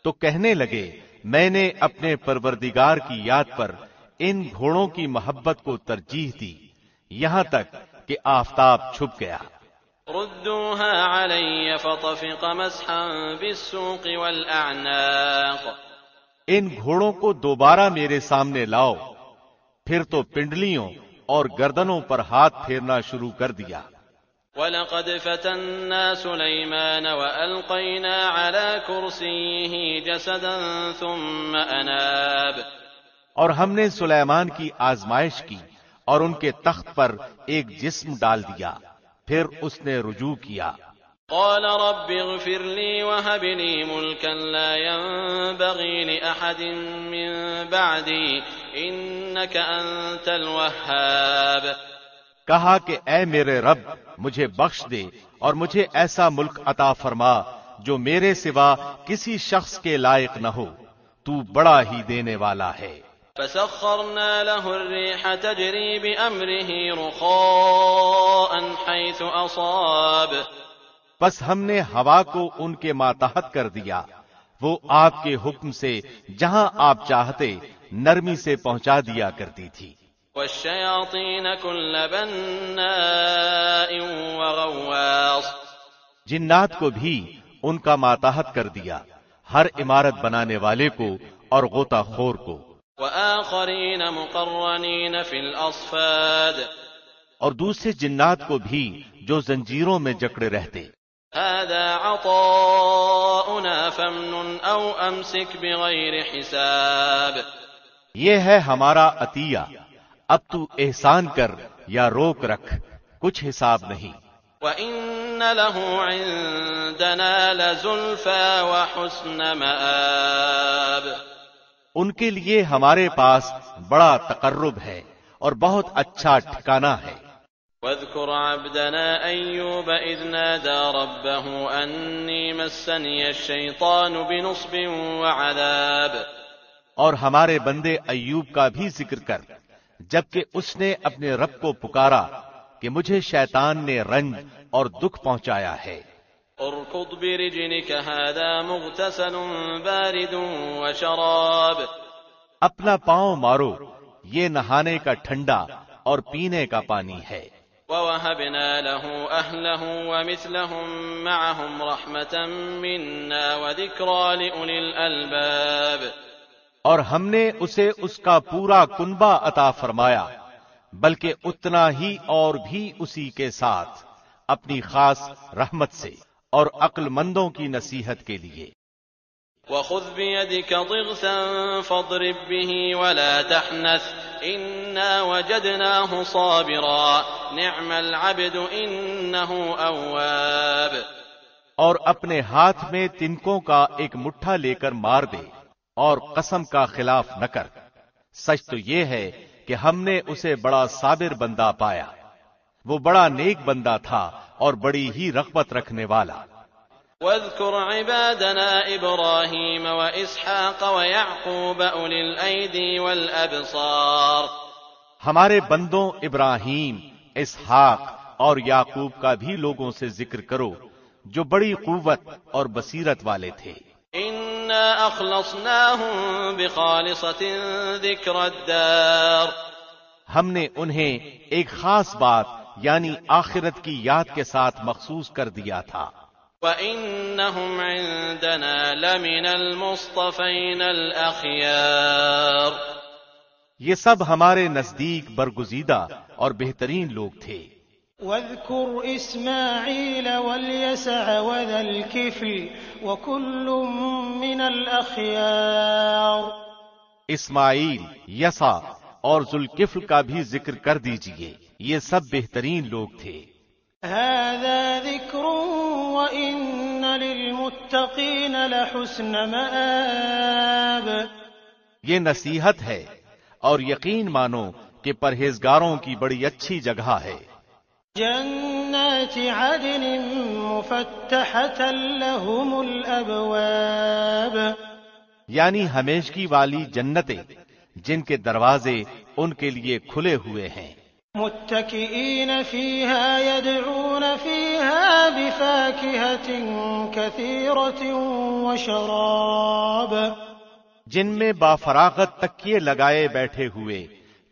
تو کہنے لگے میں نے اپنے پروردگار کی یاد پر ان گھوڑوں کی محبت کو ترجیح دی، یہاں تک کہ آفتاب چھپ گیا۔ ردوها علي فطفق مسحا بالسوق والأعناق. ان گھوڑوں کو دوبارہ میرے سامنے لاؤ. پھر تو پنڈلیوں اور گردنوں پر ہاتھ پھیرنا شروع کر دیا. وَلَقَدْ فَتَنَّا سُلَيْمَانَ وَأَلْقَيْنَا عَلَى كُرْسِيِّهِ جَسَدًا ثُمَّ أَنَابَ. اور ہم نے سلیمان کی آزمائش کی اور ان کے تخت پر ایک جسم ڈال دیا، پھر اس نے رجوع کیا. قال رب اغفر لي وهب لي ملكا لا ينبغي لأحد من بعدي إنك أنت الوهاب. کہا کہ اے میرے رب مجھے بخش دے اور مجھے ایسا ملک عطا فرما جو میرے سوا کسی شخص کے لائق نہ ہو، تو بڑا ہی دینے والا ہے. فسخرنا له الريح تجري بأمره رخاء حيث أصاب. بس ہم نے ہوا کو ان کے ماتحت کر دیا، وہ آپ کے حکم سے جہاں آپ چاہتے نرمی سے پہنچا دیا کرتی تھی. والشياطين كل بناء وغواص. جنات کو بھی ان کا ماتحت کر دیا، ہر عمارت بنانے والے کو اور غوطہ خور کو. وآخرين مقرنين في الأصفاد. اور دوسرے جنات کو بھی جو زنجیروں میں جکڑے رہتے. هذا عطاؤنا فامنن أو أمسك بغير حساب. یہ ہے ہمارا عطیہ، اب تو احسان کر یا روک رکھ، کچھ حساب نہیں. وَإِنَّ لَهُ عِندَنَا لَزُلْفَىٰ وَحُسْنَ مَآبٍ. ان کے لیے ہمارے پاس بڑا تقرب ہے اور بہت اچھا ٹھکانہ ہے. وَاذْكُرْ عَبْدَنَا أَيُّوبَ إِذْ نَادَىٰ رَبَّهُ أَنِّي مَسَّنِيَ الشَّيْطَانُ بِنُصْبٍ وَعَذَابٍ. اور ہمارے بندے ایوب کا بھی ذکر کر، جبکہ اس نے اپنے رب کو پکارا کہ مجھے شیطان نے رنج اور دکھ پہنچایا ہے. اركض برجلك هذا مغتسل بارد وشراب. اپنا پاؤں مارو، یہ نہانے کا ٹھنڈا اور پینے کا پانی ہے. وَوَهَبْنَا لَهُ أَهْلَهُ وَمِثْلَهُم مَّعَهُمْ رَحْمَةً مِّنَّا وَذِكْرَىٰ لِأُولِي الْأَلْبَابِ. اور ہم نے اسے اس کا پورا کنبہ عطا فرمایا، بلکہ اتنا ہی اور بھی اسی کے ساتھ اپنی خاص رحمت سے اور عقل مندوں کی نصیحت کے لیے. وَخُذْ بِيَدِكَ ضِغْثًا فَاضْرِب بِّهِ وَلَا تَحْنَثْ إِنَّا وَجَدْنَاهُ صَابِرًا نِعْمَ الْعَبْدُ إِنَّهُ أَوَّابٌ. اور اپنے ہاتھ میں تنکوں کا ایک مٹھا لے کر مار دے اور قسم کا خلاف نہ کر. سچ تو یہ ہے کہ ہم نے اسے بڑا صابر بندہ پایا، وہ بڑا نیک بندہ تھا اور بڑی ہی رغبت رکھنے والا. واذكر عبادنا إبراهيم وإسحاق ويعقوب أولي الأيدي والأبصار. ہمارے بندوں ابراہیم، اسحاق اور یعقوب کا بھی لوگوں سے ذکر کرو جو بڑی قوت اور بصیرت والے تھے. إنا أخلصناهم بخالصة ذكر الدار. ہم نے انہیں ایک خاص بات یعنی آخرت کی یاد کے ساتھ مخصوص کر دیا تھا. وَإِنَّهُمْ عِندَنَا لَمِنَ الْمُصْطَفَيْنَ الْأَخْيَارِ. یہ سب ہمارے نزدیک برگزیدہ اور بہترین لوگ تھے. واذكر إسماعيل واليسع وذا الكفل وكل من الأخيار. اسماعیل، یسع اور ذوالکفل کا بھی ذکر کر دیجئے، یہ سب بہترین لوگ تھے. هذا ذكر وإن للمتقين لحسن مآب. یہ نصیحت ہے اور یقین مانو کہ پرہیزگاروں کی بڑی اچھی جگہ ہے. جنات عدن مفتحة لهم الأبواب. یعنی ہمیشگی والی جنتیں جن کے دروازے ان کے لیے کھلے ہوئے ہیں. متكئين فيها يدعون فيها بفاكهة كثيرة وشراب. جن میں بافراغت تکیے لگائے بیٹھے ہوئے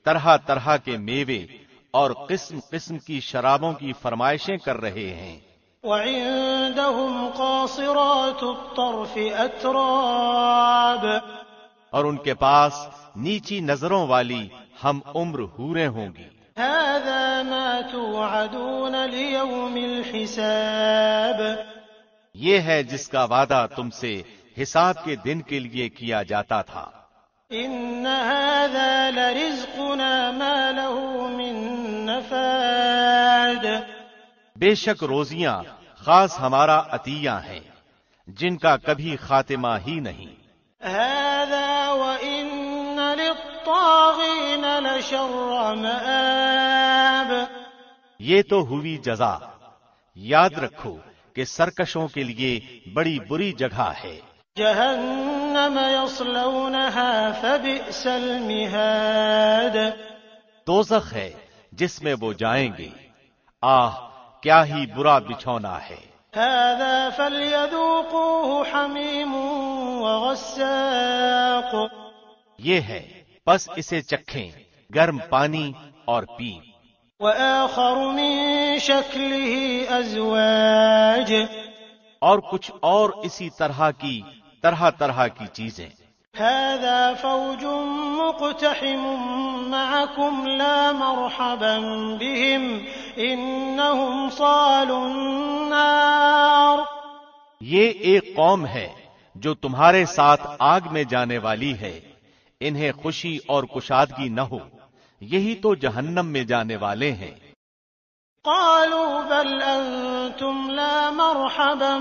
طرح طرح کے میوے اور قسم قسم کی شرابوں کی فرمائشیں کر رہے ہیں. وعندهم قاصرات الطرف أتراب، اور ان کے پاس نیچی نظروں والی ہم عمر حوریں ہوں گی۔ هذا ما توعدون ليوم الحساب، یہ ہے جس کا وعدہ تم سے حساب کے دن کے لیے کیا جاتا تھا۔ إن هذا لرزقنا ما له من نفاد، بے شک روزیاں خاص ہمارا عطیہ ہیں جن کا کبھی خاتمہ ہی نہیں۔ هذا وإن للطاغين لشر مآب، یہ تو ہوئی جزا، یاد رکھو کہ سرکشوں کے لیے بڑی بری جگہ ہے۔ جہنم یصلونها فبئس المہاد، دوزخ ہے جس میں وہ جائیں گے، آہ کیا ہی برا بچھونا ہے۔ هذا فليذوقوه حمیم وغساق، یہ ہے پس اسے چکھیں گرم پانی اور پیپ۔ وآخر من شکلہ ازواج، اور کچھ اور اسی طرح کی چیزیں۔ هذا فوج مقتحم معكم لا مرحبا بهم انهم صالوا النار، یہ ایک قوم ہے جو تمہارے ساتھ آگ میں جانے والی ہے، انہیں خوشی اور کشادگی نہ ہو، یہی تو جہنم میں جانے والے ہیں۔ قالوا بل انتم لا مرحبا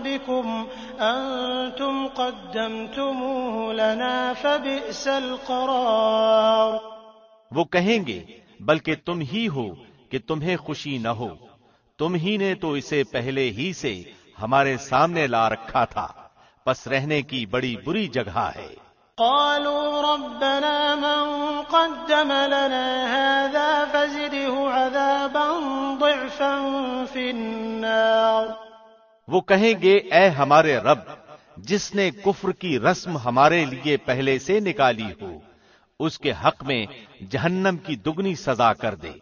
بكم انتم قدمتموه لنا فبئس القرار، وہ کہیں گے بلکہ تم ہی ہو کہ تمہیں خوشی نہ ہو، تم ہی نے تو اسے پہلے ہی سے ہمارے سامنے لا رکھا تھا، پس رہنے کی بڑی بری جگہ ہے۔ قالوا ربنا من قدم لنا هذا فزده عذابا ضعفا في النار، وہ کہیں گے اے ہمارے رب جس نے کفر کی رسم ہمارے لیے پہلے سے نکالی ہو، اس کے حق میں جہنم کی دگنی سزا کر دے۔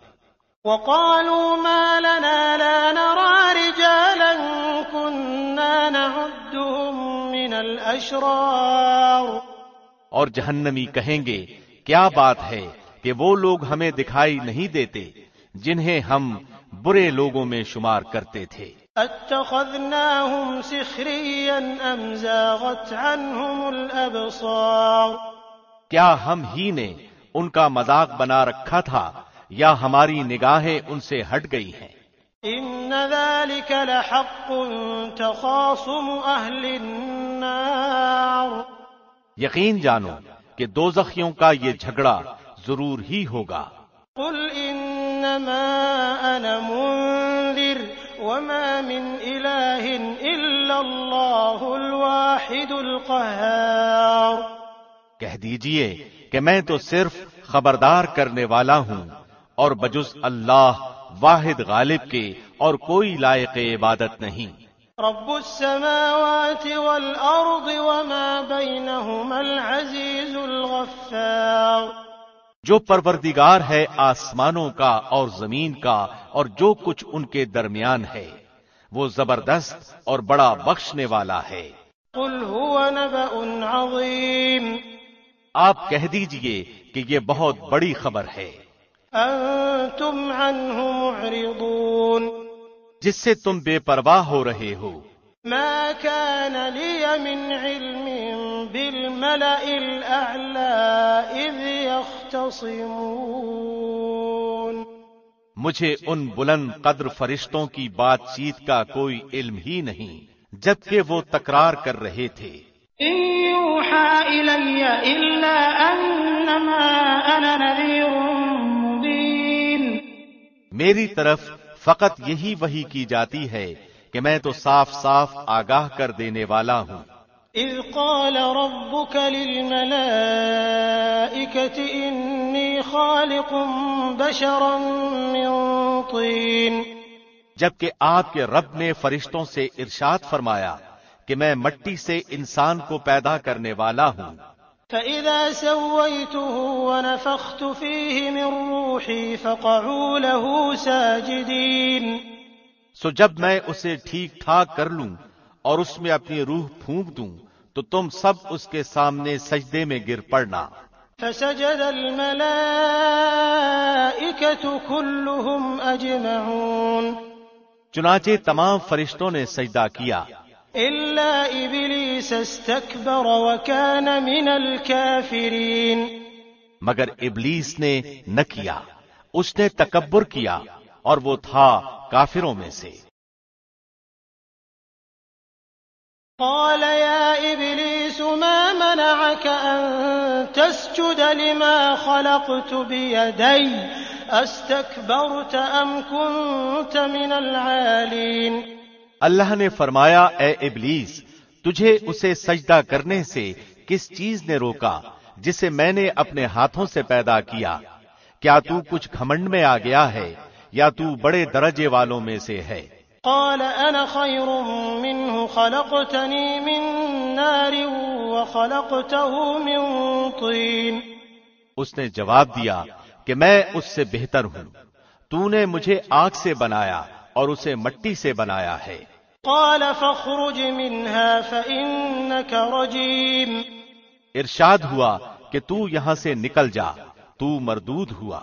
وقالوا ما لنا لا نرى رجالا كنا نعدهم من الأشرار، اور جہنمی کہیں گے کیا بات ہے کہ وہ لوگ ہمیں دکھائی نہیں دیتے جنہیں ہم برے لوگوں میں شمار کرتے تھے۔ اتخذناهم سخريا ام زاغت عنهم الابصار، کیا ہم ہی نے ان کا مذاق بنا رکھا تھا یا ہماری نگاہیں ان سے ہٹ گئی ہیں؟ ان ذلك لحق تخاصم اهل النار، یقین جانو کہ دوزخیوں کا یہ جھگڑا ضرور ہی ہوگا۔ قل انما انا منذر وما من الہ الا اللہ الواحد القہار، کہہ دیجئے کہ میں تو صرف خبردار کرنے والا ہوں اور بجز اللہ واحد غالب کے اور کوئی لائق عبادت نہیں۔ رب السماوات والأرض وما بينهما العزيز الغفار، جو پروردگار ہے آسمانوں کا اور زمین کا اور جو کچھ ان کے درمیان ہے، وہ زبردست اور بڑا بخشنے والا ہے۔ قل هو نبأ عظيم، آپ کہہ دیجئے کہ یہ بہت بڑی خبر ہے، انتم عنه معرضون، جس سے تم بے پرواہ ہو رہے ہو۔ ما كان لي من علم بالملأ الأعلى إذ يختصمون، مجھے ان بلند قدر فرشتوں کی بات چیت کا کوئی علم ہی نہیں جبکہ وہ تکرار کر رہے تھے۔ إن يوحى إلي إلا أنما أنا نذير مبين، میری طرف فقط یہی وحی کی جاتی ہے کہ میں تو صاف صاف آگاہ کر دینے والا ہوں۔ إذ قال ربك للملائكة إني خالق بشرا من طين، جبکہ آپ کے رب نے فرشتوں سے ارشاد فرمایا کہ میں مٹی سے انسان کو پیدا کرنے والا ہوں۔ فإذا سويته ونفخت فيه من روحي فقعوا له ساجدين، سو جب میں اسے ٹھیک ٹھاک کر لوں اور اس میں اپنی روح پھونک دوں تو تم سب اس کے سامنے سجدے میں گر پڑنا۔ فسجد الملائکة كلهم اجمعون، چنانچہ تمام فرشتوں نے سجدہ کیا الا ابلیس استکبر وکان من الکافرین، مگر ابلیس نے نہ کیا، اس نے تکبر کیا اور وہ تھا کافروں میں سے۔ قال يا إبليس ما منعك أن تسجد لما خلقت بيدي أستكبرت أم كنت من العالين؟ اللہ نے فرمایا اے ابلیس، تجھے اسے سجدہ کرنے سے کس چیز نے روکا جسے میں نے اپنے ہاتھوں سے پیدا کیا؟ کیا تو کچھ گھمنڈ میں آ گیا ہے یا تو بڑے درجے والوں میں سے ہے؟ قال انا خير منه خلقتني من نار وخلقته من طين، اس نے جواب دیا کہ میں اس سے بہتر ہوں، تو نے مجھے آگ سے بنایا اور اسے مٹی سے بنایا ہے۔ قال فاخرج منها فإنك رجيم، ارشاد ہوا کہ تو یہاں سے نکل جا، تو مردود ہوا۔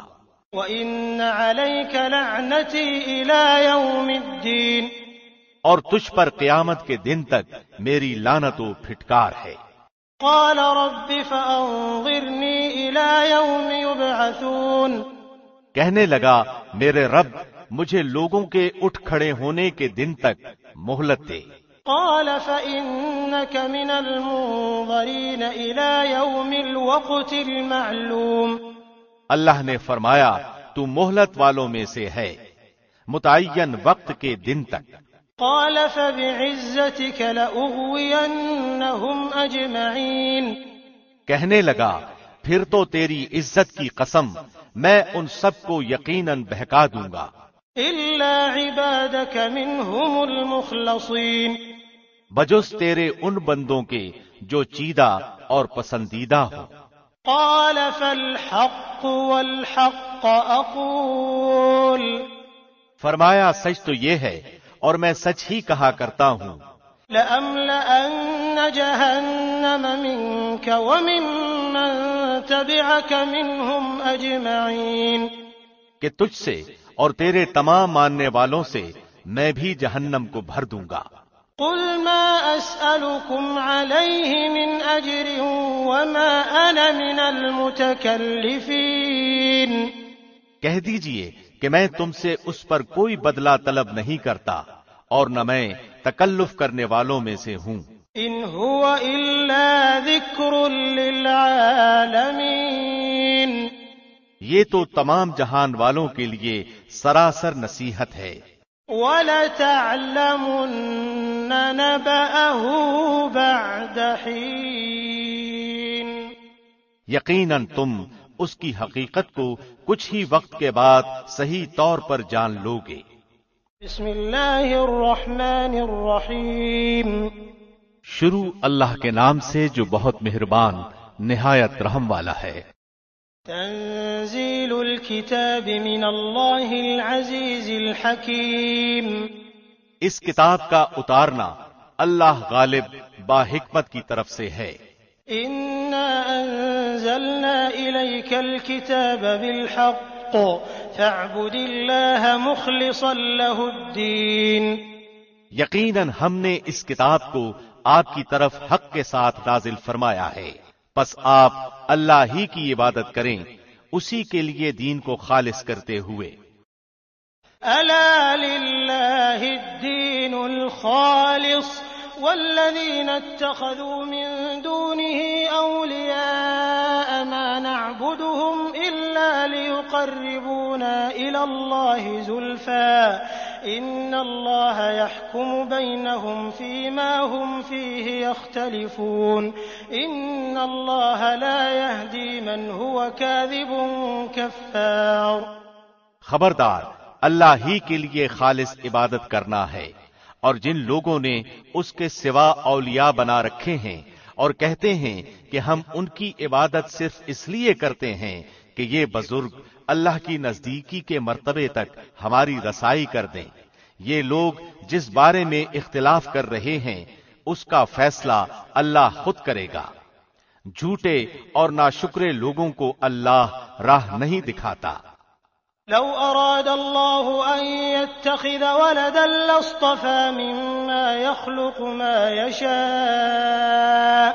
وَإِنَّ عَلَيْكَ لَعْنَتِي إِلَى يَوْمِ الدِّينِ، اور تجھ پر قیامت کے دن تک میری لعنت و پھٹکار ہے۔ قال رب فأنظرني إلى يوم يبعثون، کہنے لگا میرے رب مجھے لوگوں کے اٹھ کھڑے ہونے کے دن تک مہلت دے۔ قال فإنك من المنظرين إلى يوم الوقت المعلوم، اللہ نے فرمایا تو مہلت والوں میں سے ہے متعین وقت کے دن تک۔ قال فبعزتك لأغوينهم أجمعين، کہنے لگا پھر تو تیری عزت کی قسم میں ان سب کو یقیناً بہکا دوں گا، إلا عبادك منهم المخلصين، بجز تیرے ان بندوں کے جو چیدہ اور پسندیدہ ہوں۔ قال فالحق والحق أقول، فرمایا سچ تو یہ ہے اور میں سچ ہی کہا کرتا ہوں، لأملأن جهنم منك وممن تبعك منهم أجمعين، کہ تجھ سے اور تیرے تمام ماننے والوں سے میں بھی جہنم کو بھر دوں گا۔ قل ما أسألكم عليه من أجر وما أنا من المتكلفين، کہہ دیجئے کہ میں تم سے اس پر کوئی بدلہ طلب نہیں کرتا اور نہ میں تکلف کرنے والوں میں سے ہوں۔ إن هو إلا ذكر للعالمين، یہ تو تمام جہان والوں کے لیے سراسر نصیحت ہے۔ وَلَتَعْلَمُنَّ نَبَأَهُ بَعْدَ حِينٍ، یقیناً تم اس کی حقیقت کو کچھ ہی وقت کے بعد صحیح طور پر جان لوگے۔ بسم اللہ الرحمن الرحیم، شروع اللہ کے نام سے جو بہت مہربان نہایت رحم والا ہے۔ تنزیل الکتاب من اللہ العزیز الحکیم، اس کتاب کا اتارنا اللہ غالب با حکمت کی طرف سے ہے۔ انا انزلنا الیک الکتاب بالحق فاعبد اللہ مخلصا له الدین، یقیناً ہم نے اس کتاب کو آپ کی طرف حق کے ساتھ نازل فرمایا ہے، پس آپ اللہ ہی کی عبادت کریں اسی کے لیے دین کو خالص کرتے ہوئے۔ الا للہ الدین الخالص والذین اتخذوا من دونه اولیاء ما نعبدهم الا ليقربونا الى اللہ زلفى ان اللہ يحكم بينهم فيما هم فيه يختلفون ان اللہ لا يهدي من هو كاذب كفار۔ خبردار، اللہ ہی کے لیے خالص عبادت کرنا ہے، اور جن لوگوں نے اس کے سوا اولیاء بنا رکھے ہیں اور کہتے ہیں کہ ہم ان کی عبادت صرف اس لیے کرتے ہیں کہ یہ بزرگ اللہ کی نزدیکی کے مرتبے تک ہماری رسائی کر دیں، یہ لوگ جس بارے میں اختلاف کر رہے ہیں اس کا فیصلہ اللہ خود کرے گا۔ جھوٹے اور ناشکرے لوگوں کو اللہ راہ نہیں دکھاتا۔ لو أراد الله أن يتخذ ولدا لاصطفى مما يخلق ما يشاء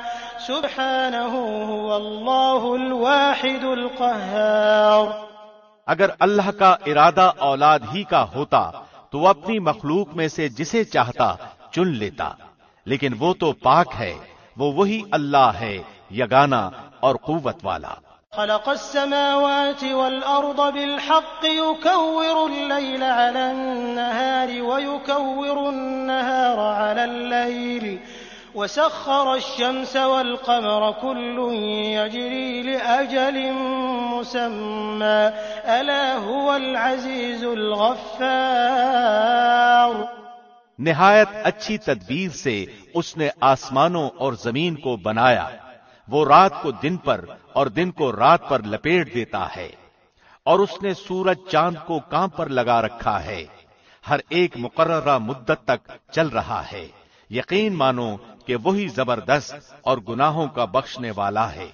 سبحانه هو الله الواحد القهار۔ اگر اللہ کا ارادہ اولاد ہی کا ہوتا تو وہ اپنی مخلوق میں سے جسے چاہتا چن لیتا، لیکن وہ تو پاک ہے، وہ وہی اللہ ہے یگانہ اور قوت والا۔ خلق السماوات والأرض بالحق يكور الليل على النهار ويكور النهار على الليل وسخر الشمس والقمر كل يجري لأجل مسمى ألا هو العزيز الغفار۔ نہایت اچھی تدبیر سے اس نے آسمانوں اور زمین کو بنایا، وہ رات کو دن پر اور دن کو رات پر لپیٹ دیتا ہے، اور اس نے سورج چاند کو کام پر لگا رکھا ہے، ہر ایک مقررہ مدت تک چل رہا ہے۔ یقین مانو کہ وہی زبردست اور گناہوں کا بخشنے والا ہے۔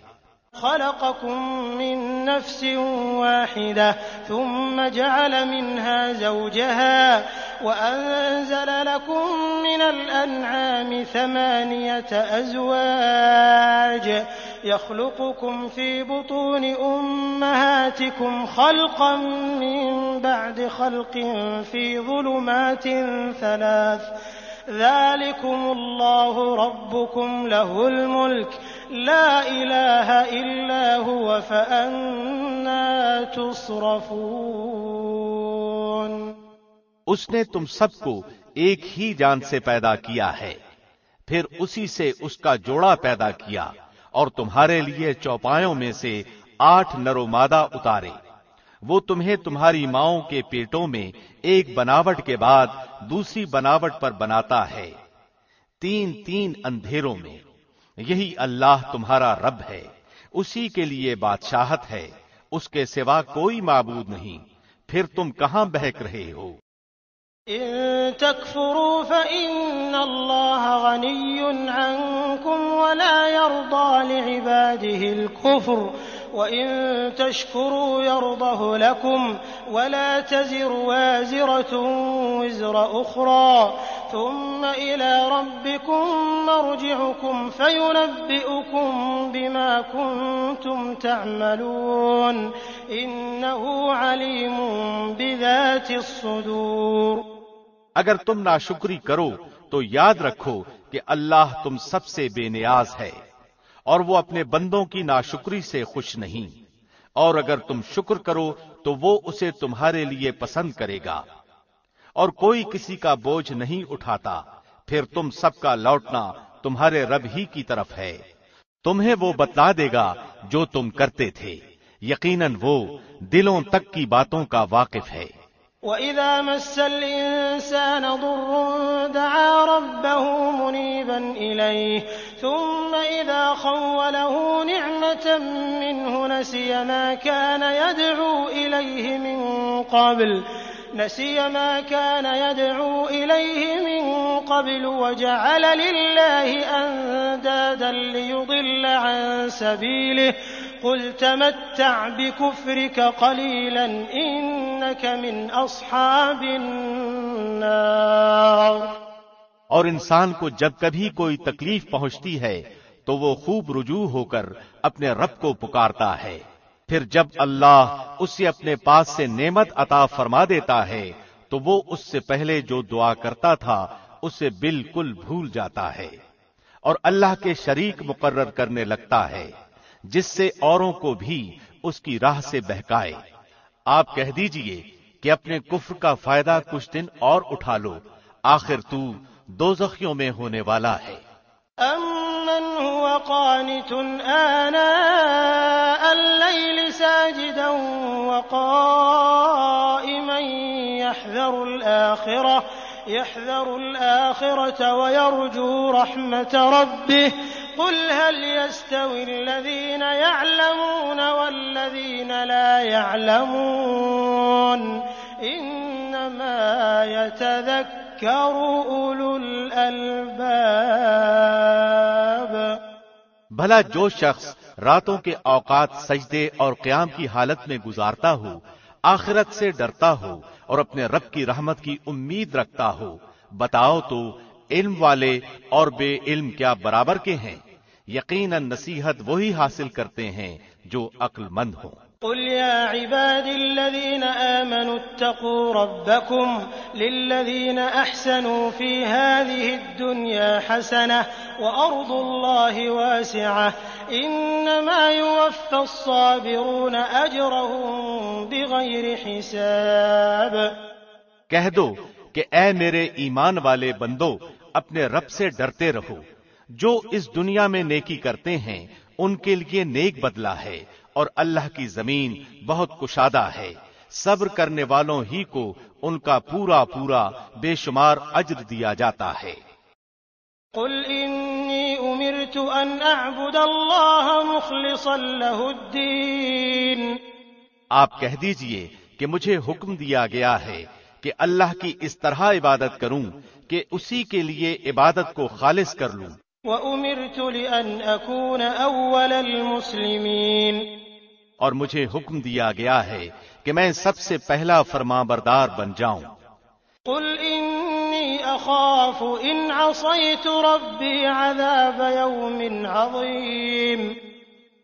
خلقكم من نفس واحدة ثم جعل منها زوجها وأنزل لكم من الأنعام 8 أزواج يخلقكم في بطون أمهاتكم خلقا من بعد خلق في ظلمات 3 ذلكم الله ربكم له الملك لا إله إلا هو فأنا تصرفون۔ اس نے تم سب کو ایک ہی جان سے پیدا کیا ہے، پھر اسی سے اس کا جوڑا پیدا کیا اور تمہارے لیے چوپایوں میں سے 8 نر و مادہ اتارے۔ وہ تمہیں تمہاری ماؤں کے پیٹوں میں ایک بناوٹ کے بعد دوسری بناوٹ پر بناتا ہے، 3 اندھیروں میں۔ یہی اللہ تمہارا رب ہے، اسی کے لیے بادشاہت ہے، اس کے سوا کوئی معبود نہیں، پھر تم کہاں بہک رہے ہو؟ إن تكفروا فإن الله غني عنكم ولا يرضى لعباده الكفر وإن تشكروا يرضه لكم ولا تزر وازرة وزر أخرى ثم إلى ربكم مرجعكم فينبئكم بما كنتم تعملون إنه عليم بذات الصدور۔ اگر تم ناشکری کرو تو یاد رکھو کہ اللہ تم سب سے بے نیاز ہے اور وہ اپنے بندوں کی ناشکری سے خوش نہیں، اور اگر تم شکر کرو تو وہ اسے تمہارے لیے پسند کرے گا، اور کوئی کسی کا بوجھ نہیں اٹھاتا، پھر تم سب کا لوٹنا تمہارے رب ہی کی طرف ہے، تمہیں وہ بتلا دے گا جو تم کرتے تھے، یقیناً وہ دلوں تک کی باتوں کا واقف ہے۔ وَإِذَا مَسَّ الْإِنسَانَ ضُرٌّ دَعَا رَبَّهُ مُنِيبًا إِلَيْهِ ثُمَّ إِذَا خَوَّلَهُ نِعْمَةً مِّنْهُ نَسِيَ مَا كَانَ يَدْعُو إِلَيْهِ مِن قَبْلُ وَجَعَلَ لِلَّهِ أَندَادًا لِّيُضِلَّ عَن سَبِيلِهِ قُلْ تَمَتَّعْ بِكُفْرِكَ قَلِيلًا إِنَّكَ مِنْ أَصْحَابِ النَّارِ۔ اور انسان کو جب کبھی کوئی تکلیف پہنچتی ہے تو وہ خوب رجوع ہو کر اپنے رب کو پکارتا ہے، پھر جب اللہ اسے اپنے پاس سے نعمت عطا فرما دیتا ہے تو وہ اس سے پہلے جو دعا کرتا تھا اسے بالکل بھول جاتا ہے، اور اللہ کے شریک مقرر کرنے لگتا ہے جس سے اوروں کو بھی اس کی راہ سے بہکائے۔ آپ کہہ دیجئے کہ اپنے کفر کا فائدہ کچھ دن اور اٹھا لو، آخر تو دوزخیوں میں ہونے والا ہے۔ أَمَّنْ هُوَ قَانِتٌ آنَاءَ اللَّيْلِ سَاجِدًا وَقَائِمًا يَحْذَرُ الْآخِرَةَ وَيَرْجُو رَحْمَةَ رَبِّهِ قُلْ هَلْ يَسْتَوِي الَّذِينَ يَعْلَمُونَ وَالَّذِينَ لَا يَعْلَمُونَ إِنَّمَا إنما يتذكر أولو الألباب۔ بھلا جو شخص راتوں کے اوقات سجدے اور قیام کی حالت میں گزارتا ہو، آخرت سے ڈرتا ہو اور اپنے رب کی رحمت کی امید رکھتا ہو، بتاؤ تو علم والے اور بے علم کیا برابر کے ہیں؟ یقیناً نصیحت وہی حاصل کرتے ہیں جو عقل مند ہوں۔ قل يا عبادي الذين آمنوا اتقوا ربكم للذين أحسنوا في هذه الدنيا حسنة وأرض الله واسعة إنما يوفى الصابرون أجرهم بغير حساب۔ کہہ دو کہ اے میرے ایمان والے بندو، اپنے رب سے ڈرتے رہو، جو اس دنیا میں نیکی کرتے ہیں ان کے لیے نیک بدلہ ہے، اور اللہ کی زمین بہت کشادہ ہے، صبر کرنے والوں ہی کو ان کا پورا پورا بے شمار اجر دیا جاتا ہے۔ قل انی امرت ان اعبد اللہ مخلصا له الدین۔ آپ کہہ دیجئے کہ مجھے حکم دیا گیا ہے کہ اللہ کی اس طرح عبادت کروں کہ اسی کے لیے عبادت کو خالص کر لوں۔ وَأُمِرْتُ لِأَنْ أَكُونَ أَوَّلَ الْمُسْلِمِينَ، اور مجھے حکم دیا گیا ہے کہ میں سب سے پہلا فرمانبردار بن جاؤں۔ قُلْ إِنِّي أَخَافُ إِنْ عَصَيْتُ رَبِّي عَذَابَ يَوْمٍ عَظِيمٍ۔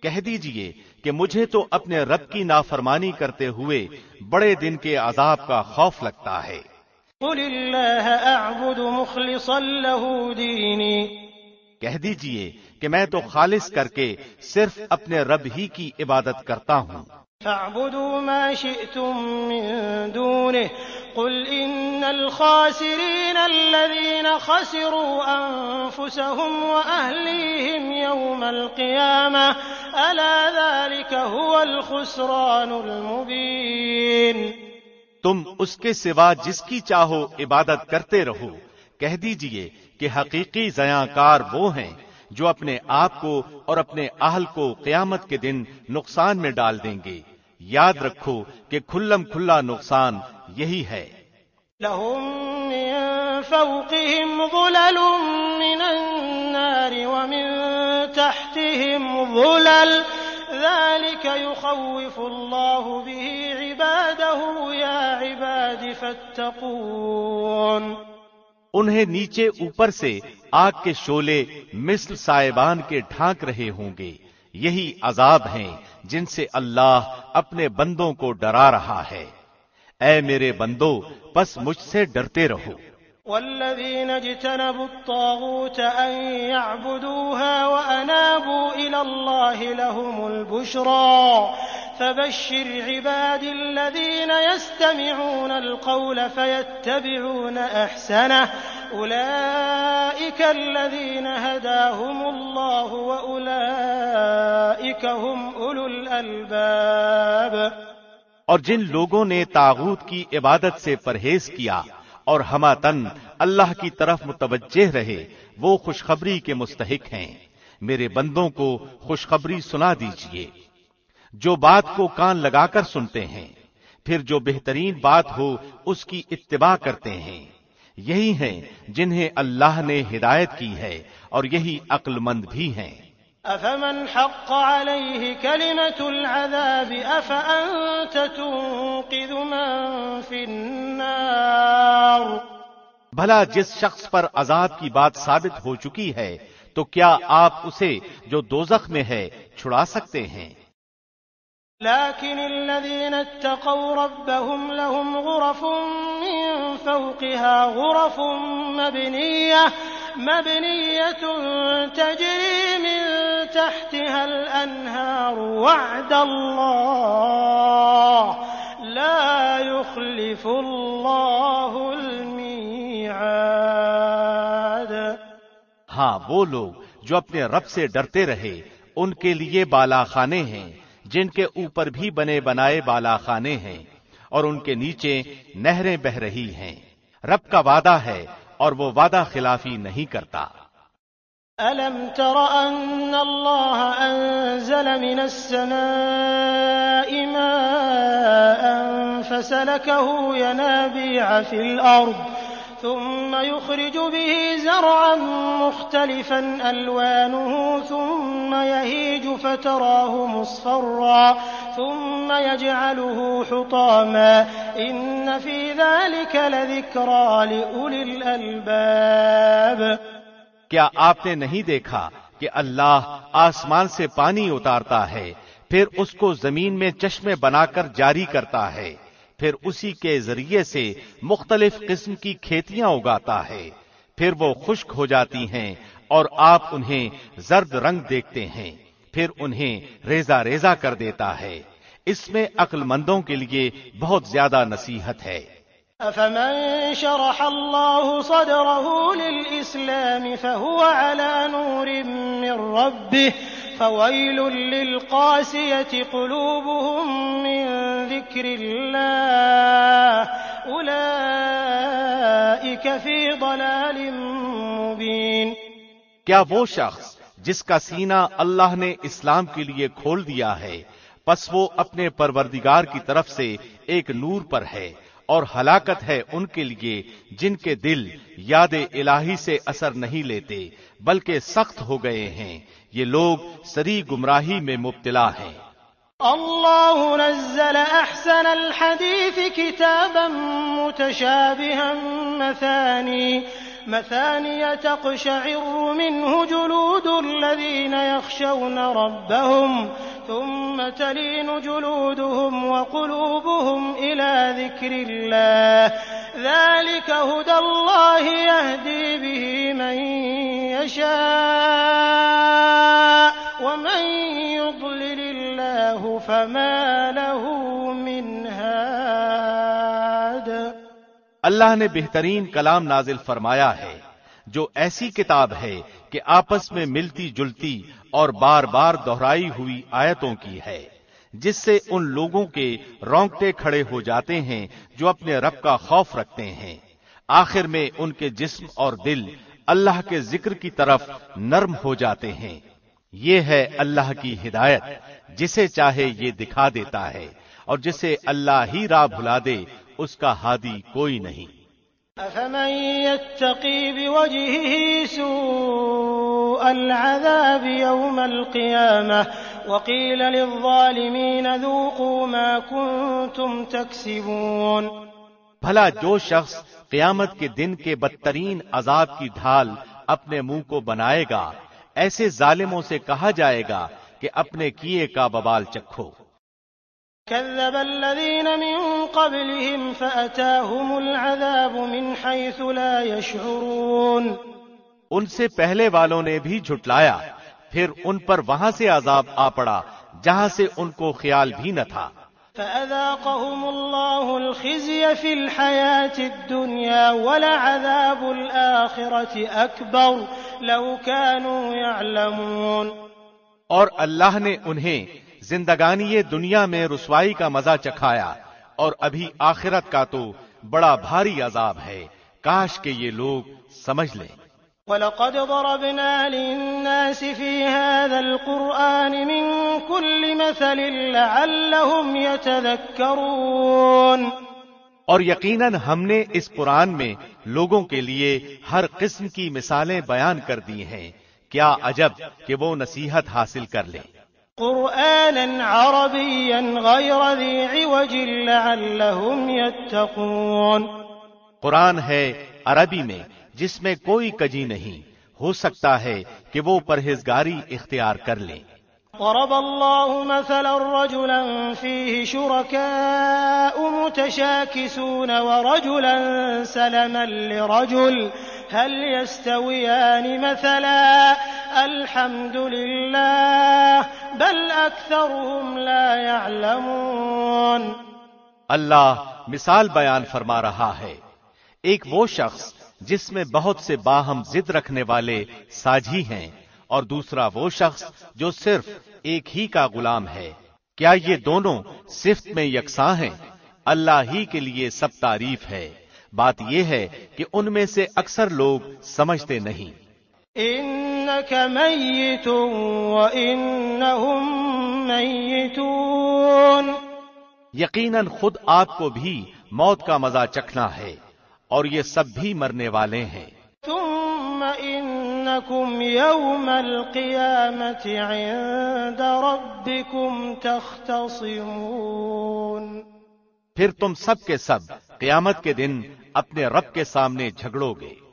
کہہ دیجئے کہ مجھے تو اپنے رب کی نافرمانی کرتے ہوئے بڑے دن کے عذاب کا خوف لگتا ہے۔ قُلِ اللَّهَ أَعْبُدُ مُخْلِصًا لَهُ دِينِي، کہہ دیجئے کہ میں تو خالص کر کے صرف اپنے رب ہی کی عبادت کرتا ہوں۔ فَاعْبُدُوا مَا شِئْتُم مِّن دُونِهِ قُلْ إِنَّ الْخَاسِرِينَ الَّذِينَ خَسِرُوا أَنفُسَهُمْ وَأَهْلِيهِمْ يَوْمَ الْقِيَامَةِ أَلَا ذَلِكَ هُوَ الْخُسْرَانُ الْمُبِينُ۔ تم اس کے سوا جس کی چاہو عبادت کرتے رہو، کہہ دیجئے کہ حقیقی زیاں کار وہ ہیں جو اپنے آپ کو اور اپنے اہل کو قیامت کے دن نقصان میں ڈال دیں گے۔ یاد رکھو کہ کھلم کھلا نقصان یہی ہے۔ لَهُم مِّن فَوْقِهِمْ ظُلَلٌ مِّنَ النَّارِ وَمِن تَحْتِهِمْ ظُلَلٌ ذَلِكَ يُخَوِّفُ اللَّهُ بِهِ عِبَادَهُ يَا عِبَادِ فَاتَّقُونِ۔ انہیں نیچے اوپر سے آگ کے شعلے مثل سائبان کے ڈھانک رہے ہوں گے، یہی عذاب ہیں جن سے اللہ اپنے بندوں کو ڈرا رہا ہے۔ اے میرے بندو، پس مجھ سے ڈرتے رہو۔ والذین اجتنبوا الطاغوت ان يعبدوها وانابوا الى الله لهم البشرى فبشر عبادي الذين يستمعون القول فيتبعون احسنه اولئك الذين هداهم الله واولئك هم اولو الالباب۔ اور جن لوگوں نے طاغوت کی عبادت سے پرہیز کیا اور ہماتن اللہ کی طرف متوجہ رہے، وہ خوشخبری کے مستحق ہیں۔ میرے بندوں کو خوشخبری سنا دیجئے جو بات کو کان لگا کر سنتے ہیں، پھر جو بہترین بات ہو اس کی اتباع کرتے ہیں۔ یہی ہیں جنہیں اللہ نے ہدایت کی ہے اور یہی عقل مند بھی ہیں۔ أفمن حق عليه كلمة العذاب أفأنت تنقذ من في النار۔ بھلا جس شخص پر عذاب کی بات ثابت ہو چکی ہے تو کیا آپ اسے جو دوزخ میں ہے چھڑا سکتے ہیں؟ لكن الذين اتقوا ربهم لهم غرف من فوقها غرف مبنية تجري من تحتها الأنهار وعد الله لا يخلف الله الميعاد۔ ہاں، وہ لوگ جو اپنے رب سے ڈرتے رہے ان کے لیے بالا خانے ہیں، جن کے اوپر بھی بنے بنائے بالا خانے ہیں اور ان کے نیچے نہریں بہ رہی ہیں۔ رب کا وعدہ ہے اور وہ وعدہ خلافی نہیں کرتا۔ أَلَمْ تَرَ أَنَّ اللَّهَ أَنزَلَ مِنَ السَّمَاءِ مَاءً فسلكه ينابيع في الأرض ثم يخرج به زرعا مختلفا ألوانه ثم يهيج فتراه مصفرا ثم يجعله حطاما إن في ذلك لذكرى لأولي الألباب۔ کیا آپ نے نہیں دیکھا کہ اللہ آسمان سے پانی اتارتا ہے، پھر اس کو زمین میں چشمے بنا کر جاری کرتا ہے، پھر اسی کے ذریعے سے مختلف قسم کی کھیتیاں اگاتا ہے، پھر وہ خشک ہو جاتی ہیں اور آپ انہیں زرد رنگ دیکھتے ہیں، پھر انہیں ریزہ ریزہ کر دیتا ہے۔ اس میں عقل مندوں کے لیے بہت زیادہ نصیحت ہے۔ أفمن شرح الله صدره للإسلام فهو على نور من ربه فويل للقاسية قلوبهم من ذكر الله أولئك في ضلال مبين۔ کیا وہ شخص جس کا سینہ اللہ نے اسلام کے لیے کھول دیا ہے، پس وہ اپنے پروردگار کی طرف سے ایک نور پر ہے، اور ہلاکت ہے ان کے لیے جن کے دل یاد الہی سے اثر نہیں لیتے بلکہ سخت ہو گئے ہیں، یہ لوگ سری گمراہی میں مبتلا ہیں۔ اللہ نزل احسن الحدیث کتابا متشابها مثانیہ تقشعر منه جلود الذین یخشون ربهم ثم تلين جلودهم وقلوبهم إلى ذكر الله ذلك هدى الله يهدي به من يشاء ومن يضلل الله فما له من هاد۔ اللہ نے بہترین کلام نازل فرمایا ہے جو ایسی کتاب ہے کہ آپس میں ملتی جلتی اور بار بار دہرائی ہوئی آیتوں کی ہے، جس سے ان لوگوں کے رونگٹے کھڑے ہو جاتے ہیں جو اپنے رب کا خوف رکھتے ہیں، آخر میں ان کے جسم اور دل اللہ کے ذکر کی طرف نرم ہو جاتے ہیں۔ یہ ہے اللہ کی ہدایت، جسے چاہے یہ دکھا دیتا ہے، اور جسے اللہ ہی راہ بھلا دے اس کا ہادی کوئی نہیں۔ أفمن يتقي بوجهه سوء العذاب يوم القيامة وقيل للظالمين ذوقوا ما كنتم تكسبون۔ بھلا جو شخص قیامت کے دن کے بدترین عذاب کی ڈھال اپنے منہ کو بنائے گا، ایسے ظالموں سے کہا جائے گا کہ اپنے کیے کا وبال چکھو۔ كذب الذين من قبلهم فأتاهم العذاب من حيث لا يشعرون۔ ان سے پہلے والوں نے بھی جھٹلایا، پھر ان پر وہاں سے عذاب آ پڑا جہاں سے ان کو خیال بھی نہ تھا۔ فأذاقهم الله الخزي في الحياة الدنيا ولعذاب الآخرة أكبر لو كانوا يعلمون۔ اور اللہ نے انہیں زندگانی دنیا میں رسوائی کا مزہ چکھایا، اور ابھی آخرت کا تو بڑا بھاری عذاب ہے، کاش کہ یہ لوگ سمجھ لیں۔ وَلَقَدْ ضَرَبْنَا لِلنَّاسِ فِي هَذَا الْقُرْآنِ مِنْ كُلِّ مَثَلٍ لَعَلَّهُمْ يَتَذَكَّرُونَ۔ اور یقیناً ہم نے اس قرآن میں لوگوں کے لیے ہر قسم کی مثالیں بیان کر دی ہیں، کیا عجب کہ وہ نصیحت حاصل کر لیں۔ قرآنا عربيا غير ذي عوج لعلهم يتقون۔ قرآن ہے عربی میں جس میں کوئی کجی نہیں، ہو سکتا ہے کہ وہ پرہیزگاری اختیار کر لیں۔ ضرب الله مثلا رجلا فيه شركاء متشاكسون ورجلا سلما لرجل هل يستويان مثلا الحمد لله بل أكثرهم لا يعلمون۔ اللہ مثال بیان فرما رہا ہے، ایک وہ شخص جس میں بہت سے باہم ضد رکھنے والے ساجھی ہیں، اور دوسرا وہ شخص جو صرف ایک ہی کا غلام ہے، کیا یہ دونوں صفت میں یکساں ہیں؟ اللہ ہی کے لیے سب تعریف ہے، بات یہ ہے کہ ان میں سے اکثر لوگ سمجھتے نہیں۔ إنك ميت وإنهم ميتون یقیناً خود آپ کو بھی موت کا مزہ چکھنا ہے اور یہ سب بھی مرنے والے ہیں. ثم انکم یوم القیامت عند ربکم تختصمون. پھر تم سب کے سب قیامت کے دن اپنے رب کے سامنے جھگڑو گے.